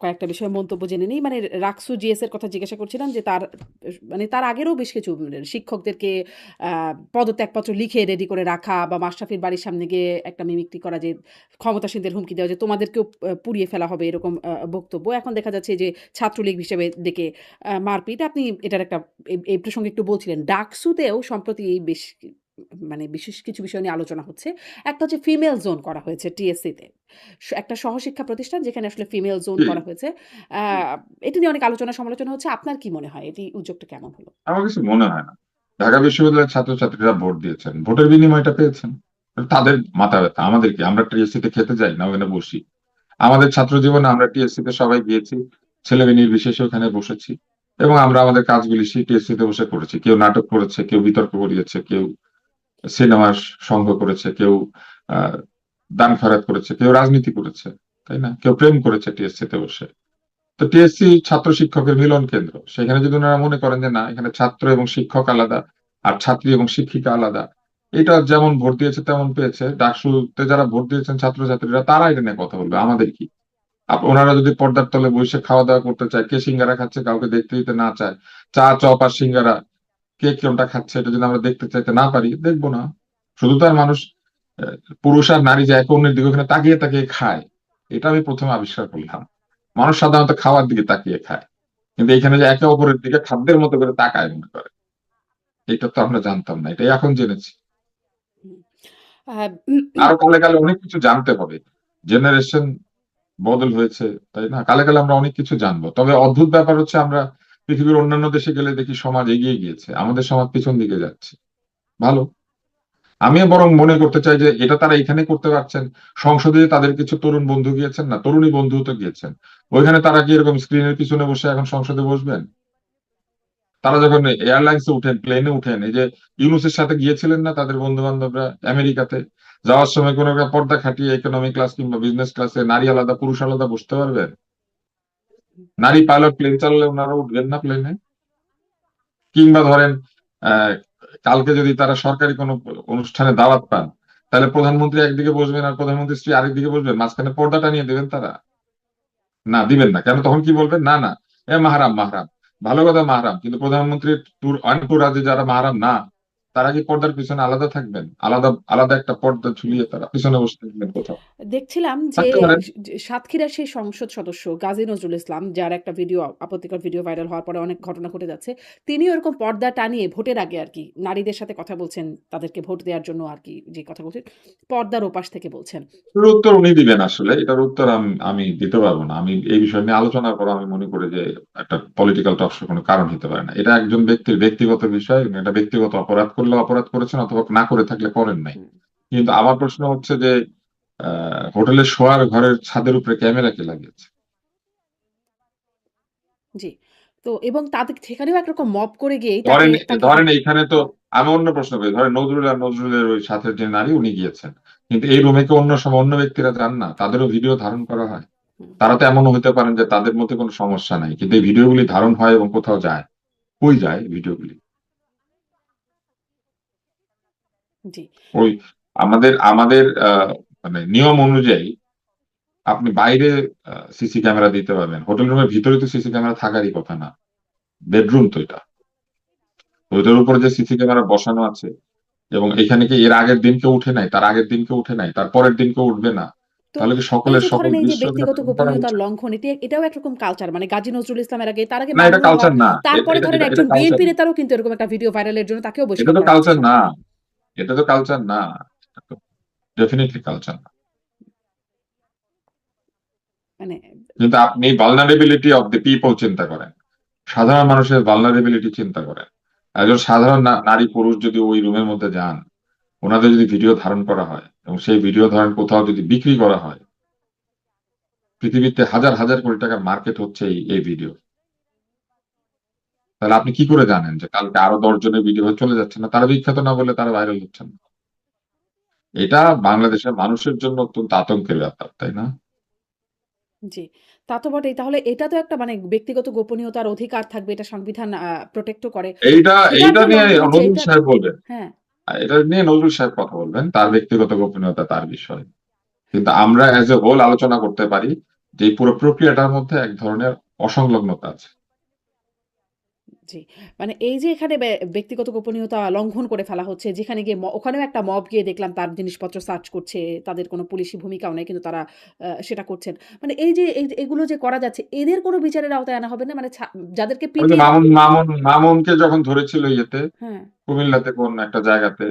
কয়েকটা বিষয়ে মন্তব্য জেনে নিই। মানে রাকসু জিএস এর কথা জিজ্ঞাসা করছিলাম যে তার মানে তার আগেরও বেশ কিছু শিক্ষকদেরকে আ পদত্যাগপত্র লিখে রেডি করে রাখা বা মাশরাফির বাড়ির সামনে গিয়ে একটা মিমিক্রি করা যে ক্ষমতাসীনদের হুমকি দেওয়া যে তোমাদেরকেও পুড়িয়ে ফেলা হবে এরকম বক্তব্য। এখন দেখা যাচ্ছে যে ছাত্রলীগ হিসেবে ডেকে মারপিট। আপনি এটার একটা এই প্রসঙ্গে একটু বলছিলেন। ডাকসুতেও সম্প্রতি বেশ মানে বিশেষ কিছু বিষয় নিয়ে আলোচনা হচ্ছে। একটা হচ্ছে ফিমেল জোন করা হয়েছে টিএসসি তে। একটা সহশিক্ষা প্রতিষ্ঠান যেখানে আসলে ফিমেল জোন কি? করা হয়েছে। আ এটা নিয়ে অনেক আলোচনা সমালোচনা হচ্ছে। আপনার কি মনে হয় এটি উদ্যোগটা কেমন হলো? আমার কিছু মনে হয় না। ঢাকা বিশ্ববিদ্যালয়ের ছাত্রছাত্রীরা ভোট দিয়েছেন, ভোটের বিনিময়টা পেয়েছেন, তাদের মাথা ব্যথা। আমাদের কি? আমরা টিএসসি তে খেতে যাই না ওখানে বসি? আমাদের ছাত্র জীবনে আমরা টিএসসি তে সবাই গিয়েছি, ছেলে মেয়ে নির্বিশেষে ওখানে বসেছি, এবং আমরা আমাদের কাজগুলি সেই টিএসসি তে বসে করেছি। কেউ নাটক করেছে, কেউ বিতর্ক করিয়েছে, কেউ সিনেমার সঙ্গ করেছে, কেউ আহ দান খয়রাত করেছে, কেউ রাজনীতি করেছে, তাই না? কেউ প্রেম করেছে টিএসসি তে বসে। তো টিএসসি ছাত্র শিক্ষকের মিলন কেন্দ্র। সেখানে যদি ওনারা মনে করেন যে না, এখানে ছাত্র এবং শিক্ষক আলাদা আর ছাত্রী এবং শিক্ষিকা আলাদা, এটা যেমন ভোট দিয়েছে তেমন পেয়েছে, ডাকসুতে যারা ভোট দিয়েছেন ছাত্রছাত্রীরা তারা এটা নিয়ে কথা বলবে, আমাদের কি? ওনারা যদি পর্দার তলে বসে খাওয়া দাওয়া করতে চায়, কে সিঙ্গারা খাচ্ছে কাউকে দেখতে দিতে না চায়, চা চপ আর সিঙ্গারা কে কোনটা খাচ্ছে এটা যদি আমরা দেখতে চাইতে না পারি, দেখবো না। শুধু তার মানুষ আহ, পুরুষ আর নারী যে একে অন্যের দিকে ওখানে তাকিয়ে তাকিয়ে খায়, এটা আমি প্রথমে আবিষ্কার করলাম। মানুষ সাধারণত খাওয়ার দিকে তাকিয়ে খায়, কিন্তু এখানে যে একে অপরের দিকে খাদ্যের মতো করে তাকায় মনে করে, এটা তো আমরা জানতাম না, এটাই এখন জেনেছি। হুম। আ আরো কালে কালে অনেক কিছু জানতে হবে, জেনারেশন বদল হয়েছে, তাই না? কালে কালে আমরা অনেক কিছু জানবো। তবে অদ্ভুত ব্যাপার হচ্ছে আমরা পৃথিবীর অন্যান্য দেশে গেলে দেখি সমাজ এগিয়ে গিয়েছে, আমাদের সমাজ পিছন দিকে যাচ্ছে। ভালো। আমি বরং মনে করতে চাই যে এটা তারা এখানে করতে পারছেন, সংসদে যে তাদের কিছু তরুণ বন্ধু গিয়েছেন না, তরুণী বন্ধু তো গিয়েছেন, ওইখানে তারা কি এরকম স্ক্রিনের পিছনে বসে এখন সংসদে বসবেন? তারা যখন এয়ারলাইন্সে উঠেন, প্লেনে উঠেন, এই যে ইউনুসের সাথে গিয়েছিলেন না তাদের বন্ধু বান্ধবরা আমেরিকাতে, যাওয়ার সময় কোনো একটা পর্দা খাটিয়ে ইকোনমি ক্লাস কিংবা বিজনেস ক্লাসে নারী আলাদা পুরুষ আলাদা বসতে পারবেন? নারী পাইলট প্লেন চালালে ওনারা উঠবেন না প্লেনে? কিংবা ধরেন আহ কালকে যদি তারা সরকারি কোনো অনুষ্ঠানে দাওয়াত পান, তাহলে প্রধানমন্ত্রী একদিকে বসবেন আর প্রধানমন্ত্রী স্ত্রী আরেকদিকে বসবেন, মাঝখানে পর্দাটা নিয়ে দেবেন তারা? না, দিবেন না। কেন? তখন কি বলবেন? না না, এ মাহারাম মাহারাম, ভালো কথা মাহারাম, কিন্তু প্রধানমন্ত্রীর অনেক রাজ্যে যারা মাহারাম না, তারা কি পর্দার পিছনে আলাদা থাকবেন? আলাদা আলাদা একটা পর্দা ঝুলিয়ে তারা পিছনে বসে থাকবেন কোথাও? দেখছিলাম যে থাকতে পারেন। সাতক্ষীরার সেই সংসদ সদস্য গাজী নজরুল ইসলাম, যার একটা ভিডিও আপত্তিকর ভিডিও ভাইরাল হওয়ার পরে অনেক ঘটনা ঘটে যাচ্ছে। তিনিও এরকম পর্দা টানিয়ে ভোটের আগে আরকি নারীদের সাথে কথা বলছেন, তাদেরকে ভোট দেওয়ার জন্য আরকি যে কথা বলছেন, পর্দার ওপাশ থেকে বলছেন। এর উত্তর উনি দিবেন। আসলে এটার উত্তর আমি আমি দিতে পারবো না। আমি এই বিষয় নিয়ে আলোচনার পর আমি মনে করি যে একটা পলিটিক্যাল টকশোর কোনো কারণ হতে পারে না। এটা একজন ব্যক্তির ব্যক্তিগত বিষয়, এটা ব্যক্তিগত অপরাধ করলে অপরাধ করেছেন অথবা না করে থাকলে করেন নাই। হুম, কিন্তু আমার প্রশ্ন হচ্ছে যে হোটেলের শোয়ার ঘরের ছাদের উপরে ক্যামেরা কে লাগিয়েছে? জি। তো এবং তাদের সেখানেও একরকম মব করে গিয়েই তাকে ধরেন তাকে ধরেন এইখানে তো আমি অন্য প্রশ্ন করি, ধরেন নজরুল আর নজরুলের ওই সাথে যে নারী উনি গিয়েছেন, কিন্তু এই রুমে কি অন্য সময় অন্য ব্যক্তিরা যান না? তাদেরও ভিডিও ধারণ করা হয়। হুম, তারা তো এমনও হতে পারেন যে তাদের মধ্যে কোনো সমস্যা নাই, কিন্তু এই ভিডিওগুলি ধারণ হয় এবং কোথাও যায়। কই যায় ভিডিওগুলি? জি। ওই আমাদের আমাদের মানে নিয়ম অনুযায়ী আপনি বাইরে সিসি ক্যামেরা দিতে পারবেন, হোটেল রুমের ভিতরে তো সিসি ক্যামেরা থাকারই কথা না। বেডরুম তো এটা, ওইটার উপরে যে সিসি ক্যামেরা বসানো আছে, এবং এখানে কি এর আগের দিন কেউ উঠে নাই, তার আগের দিন কেউ উঠে নাই, তার পরের দিন কেউ উঠবে না? তো তো তাহলে কি এই সকলের যে সকল ধরেন এই যে দৃশ্য ব্যক্তিগত করা গোপনীয়তার উচিত? লঙ্ঘন এটাও একরকম কালচার মানে গাজী নজরুল ইসলামের আগে তার আগে না, এটা মামুনুল হক কালচার না। তারপরে ধরেন এটা একজন কালচার বিএনপি না। নেতারও কিন্তু এরকম একটা ভিডিও ভাইরালের জন্য তাকেও এটা বহিষ্কার তো করা হয়েছে কালচার না। সম্প্রতি। এটা তো কালচার না। এটা তো ডেফিনেটলি কালচার না। মানে কিন্তু আপনি ভালনারেবিলিটি অফ দ্য পিপল চিন্তা করেন, সাধারণ মানুষের ভালনারেবিলিটি চিন্তা করেন। একজন সাধারণ নারী পুরুষ যদি ওই রুমের মধ্যে যান, ওনাদের যদি ভিডিও ধারণ করা হয় এবং সেই ভিডিও ধরেন কোথাও যদি বিক্রি করা হয়, পৃথিবীতে হাজার হাজার কোটি টাকার মার্কেট হচ্ছে এই ভিডিও, তাহলে আপনি কি করে জানেন যে কালকে আরো 10 জনের ভিডিও চলে যাচ্ছে না? তারা বিখ্যাত না বলে তারা ভাইরাল হচ্ছে না। এটা বাংলাদেশের মানুষের জন্য অত্যন্ত আতঙ্কের ব্যাপার, তাই না? জি, তা তো বটেই। তাহলে এটা তো একটা মানে ব্যক্তিগত গোপনীয়তার অধিকার থাকবে। এটা সংবিধান প্রটেক্টও করে। এইটা সেটার এইটা যে নিয়ে লঙ্ঘন হচ্ছে নজরুল এটা সাহেব বলবেন। হ্যাঁ, এটা নিয়ে নজরুল সাহেব কথা বলবেন, তার ব্যক্তিগত গোপনীয়তা তার বিষয়। কিন্তু আমরা অ্যাজ এ হোল আলোচনা করতে পারি যে এই পুরো প্রক্রিয়াটার মধ্যে এক ধরনের অসংলগ্নতা আছে। জি। মানে এই যে এখানে ব্যক্তিগত গোপনীয়তা লঙ্ঘন করে ফেলা হচ্ছে, যেখানে গিয়ে ওখানেও একটা মব গিয়ে দেখলাম তার জিনিসপত্র সার্চ করছে। তাদের কোনো পুলিশি ভূমিকাও নেই কিন্তু তারা সেটা করছেন। মানে এই যে এগুলো যে করা যাচ্ছে এদের কোনো বিচারের আওতায় আনা হবে না? মানে যাদেরকে ওই যে পিটিয়ে মামুনকে যখন ধরেছিল ইয়েতে, হ্যাঁ, কুমিল্লাতে কোন একটা জায়গাতে,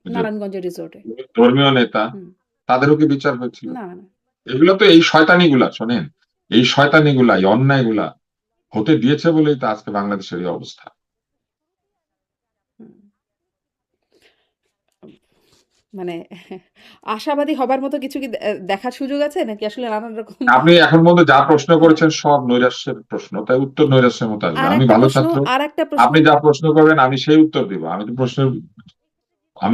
ওই যে নারায়ণগঞ্জের রিসোর্টে। ধর্মীয় নেতা, হুম। তাদেরও কি বিচার হয়েছিল? না, না। এগুলো তো এই শয়তানিগুলা, শোনেন, এই শয়তানিগুলা, এই অন্যায়গুলা হতে দিয়েছে বলেই তো আজকে বাংলাদেশের এই অবস্থা। হুম। মানে আশাবাদী হবার মতো কিছু কি দেখার সুযোগ আছে? নাকি আসলে নানান রকম আপনি এখন পর্যন্ত যা প্রশ্ন হ্যাঁ। করেছেন সব নৈরাশ্যের প্রশ্ন, তাই উত্তর নৈরাশ্যের মতো আসবে। আমি আরেকটা ভালো প্রশ্ন ছাত্র, আরেকটা প্রশ্ন আপনি যা প্রশ্ন করবেন আমি সেই উত্তর দিব। আমি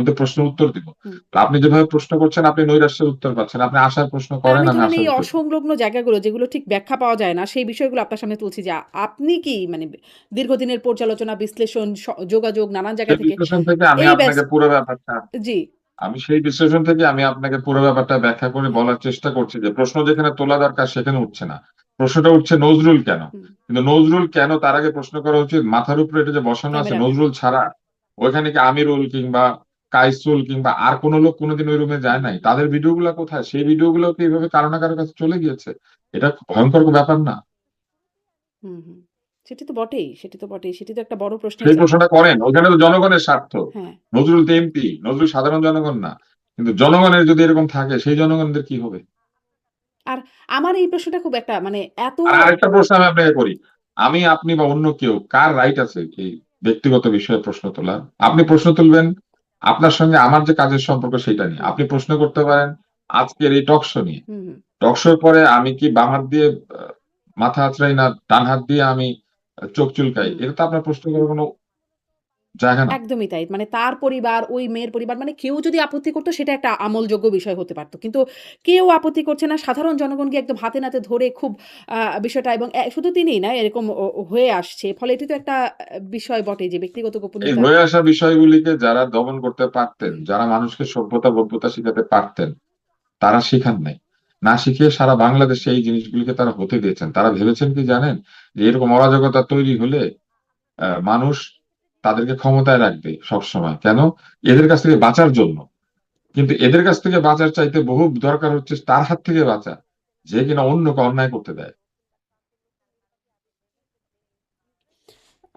তো প্রশ্নের উত্তর দিব। হুম। তো আপনি যেভাবে প্রশ্ন করছেন আপনি নৈরাশ্যের উত্তর পাচ্ছেন। আপনি আশার প্রশ্ন করেন, আমি আমি ধরেন এই আশার উত্তর দিব। অসংলগ্ন জায়গাগুলো যেগুলো ঠিক ব্যাখ্যা পাওয়া যায় না, সেই বিষয়গুলো আপনার সামনে তুলছি যে আপনি কি মানে দীর্ঘদিনের পর্যালোচনা, বিশ্লেষণ, যোগাযোগ নানান জায়গা সেই থেকে বিশ্লেষণ থেকে আমি এই আপনাকে পুরো ব্যাপারটা জি। আমি সেই বিশ্লেষণ থেকে আমি আপনাকে পুরো ব্যাপারটা ব্যাখ্যা করে হ্যাঁ। বলার চেষ্টা করছি যে প্রশ্ন যেখানে তোলা দরকার সেখানে উঠছে না। প্রশ্নটা উঠছে নজরুল কেন? হুম। কিন্তু নজরুল কেন, তার আগে প্রশ্ন করা উচিত মাথার উপরে এটা যে বসানো আছে ক্যামেরা কেন? নজরুল ছাড়া ওইখানে কি আমিরুল কিংবা কাইসুল কিংবা আর কোন লোক কোনোদিন ওই রুমে যায় হুম, নাই? তাদের ভিডিও গুলা কোথায়? সেই ভিডিও গুলো কি এইভাবে কারো না কারো কাছে চলে গিয়েছে? এটা খুব ভয়ঙ্কর ব্যাপার না? হুম, হুম। সেটি তো বটেই, সেটি তো বটেই। সেটি তো একটা বড় প্রশ্নের সেই জায়গা। প্রশ্নটা করেন, ওখানে তো জনগণের স্বার্থ। হ্যাঁ। নজরুল তো এমপি, নজরুল সাধারণ জনগণ না। কিন্তু জনগণের যদি এরকম থাকে সেই জনগণদের কি হবে? আর আমার এই প্রশ্নটা খুব একটা মানে এত আর আরেকটা প্রশ্ন আমি আপনাকে করি, আমি আপনি বা অন্য কেউ কার রাইট আছে এই ব্যক্তিগত বিষয়ে প্রশ্ন তোলার? আপনি প্রশ্ন তুলবেন আপনার সঙ্গে আমার যে কাজের সম্পর্ক সেটা নিয়ে, হুম, আপনি প্রশ্ন করতে পারেন আজকের এই টক শো নিয়ে। হুম, হুম, টক শোর পরে আমি কি বাম হাত দিয়ে মাথা আঁচড়াই না ডান হাত দিয়ে আমি চোখ চুলকাই, হুম। এটা তো আপনার প্রশ্ন করার কোনো জায়গা না। একদমই তাই। মানে তার পরিবার, ওই মেয়ের পরিবার মানে কেউ যদি আপত্তি করত সেটা একটা আমলযোগ্য বিষয় হতে পারত। কিন্তু কেউ আপত্তি করছে না। সাধারণ জনগণকে একদম হাতে নাতে ধরে খুব বিষয়টা এবং শুধু তিনিই না এরকম হয়ে আসছে। ফলে এটি তো একটা বিষয় বটে যে ব্যক্তিগত এই গোপনীয়তা হয়ে আসা বিষয়গুলিকে যারা দমন করতে পারতেন, যারা মানুষকে সভ্যতা ভব্যতা শিখাতে পারতেন, তারা শিখান নাই। না শিখিয়ে সারা বাংলাদেশে এই জিনিসগুলিকে তারা হতে দিয়েছেন। তারা ভেবেছেন কি জানেন? যে এরকম অরাজকতা তৈরি হলে মানুষ তাদেরকে ক্ষমতায় রাখবে সবসময়। কেন? এদের কাছ থেকে বাঁচার জন্য। কিন্তু এদের কাছ থেকে বাঁচার চাইতে বহু দরকার হচ্ছে তার হাত থেকে বাঁচা, যে কিনা অন্যকে অন্যায় করতে দেয়।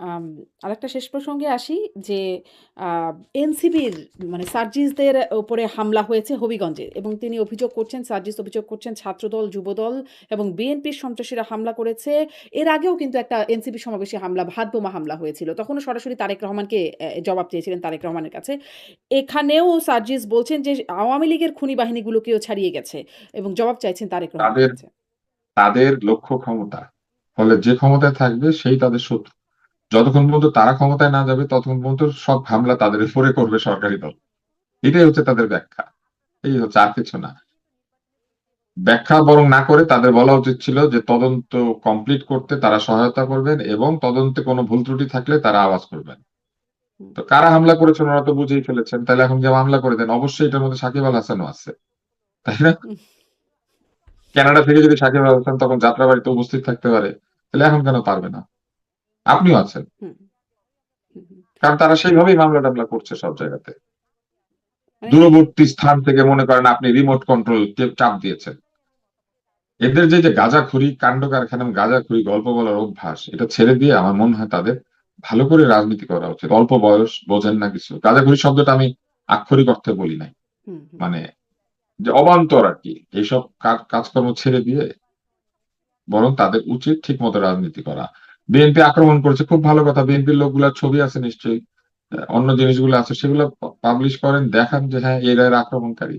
আম আরেকটা শেষ প্রসঙ্গে আসি যে আ এনসিবির মানে সার্জিসদের উপরে হামলা হয়েছে হবিগঞ্জে এবং তিনি অভিযোগ করছেন, সার্জিস অভিযোগ করছেন ছাত্রদল, যুবদল এবং বিএনপির সন্ত্রাসীরা হামলা করেছে। এর আগেও কিন্তু একটা এনসিপি সমাবেশে হামলা, হাত বোমা হামলা হয়েছিল। তখনও সরাসরি তারেক রহমানকে জবাব চেয়েছিলেন তারেক রহমানের কাছে। এখানেও সার্জিস বলছেন যে আওয়ামী লীগের খুনি বাহিনীগুলোকেও ছাড়িয়ে গেছে এবং জবাব চাইছেন তারেক রহমানের তাদের কাছে। তাদের লক্ষ্য ক্ষমতা। ফলে যে ক্ষমতায় থাকবে সেই তাদের শত্রু। যতক্ষণ পর্যন্ত তারা ক্ষমতায় না যাবে ততক্ষণ পর্যন্ত সব হামলা তাদের উপরে করবে সরকারি দল। এটাই হচ্ছে তাদের ব্যাখ্যা। এই হচ্ছে, আর কিছু না। ব্যাখ্যা বরং না করে তাদের বলা উচিত ছিল যে তদন্ত কমপ্লিট করতে তারা সহায়তা করবেন এবং তদন্তে কোনো ভুল ত্রুটি থাকলে তারা আওয়াজ করবেন। হুম, তো কারা হামলা করেছেন ওরা তো বুঝেই ফেলেছেন, তাহলে এখন যে মামলা করে দেন। অবশ্যই এটার মধ্যে সাকিব আল হাসানও আছে, তাই না? হুম, কানাডা থেকে যদি সাকিব আল হাসান তখন যাত্রাবাড়িতে উপস্থিত থাকতে পারে, তাহলে এখন কেন পারবে না? আপনিও আছেন। হুম, হুম, হুম। কারণ তারা সেইভাবেই মামলা টামলা করছে সব জায়গাতে। মানে দূরবর্তী স্থান থেকে মনে করেন আপনি রিমোট কন্ট্রোল চাপ দিয়েছেন। এদের যে গাঁজাখুরি কাণ্ড কারখানা, গাঁজাখুরি গল্প বলার অভ্যাস, এটা ছেড়ে দিয়ে আমার মনে হয় তাদের ভালো করে রাজনীতি করা উচিত। অল্প বয়স, বোঝেন না কিছু। গাঁজাখুরি শব্দটা আমি আক্ষরিক অর্থে বলি নাই, হুম, হুম। মানে যে অবান্তর আর কি, এইসব কাজকর্ম ছেড়ে দিয়ে বরং তাদের উচিত ঠিক মতো রাজনীতি করা। বিএনপি আক্রমণ করেছে, খুব ভালো কথা। বিএনপির লোকগুলার ছবি আছে নিশ্চয়ই, অন্য জিনিসগুলো আছে, সেগুলো পাবলিশ করেন, দেখান যে হ্যাঁ এরা এরা আক্রমণকারী।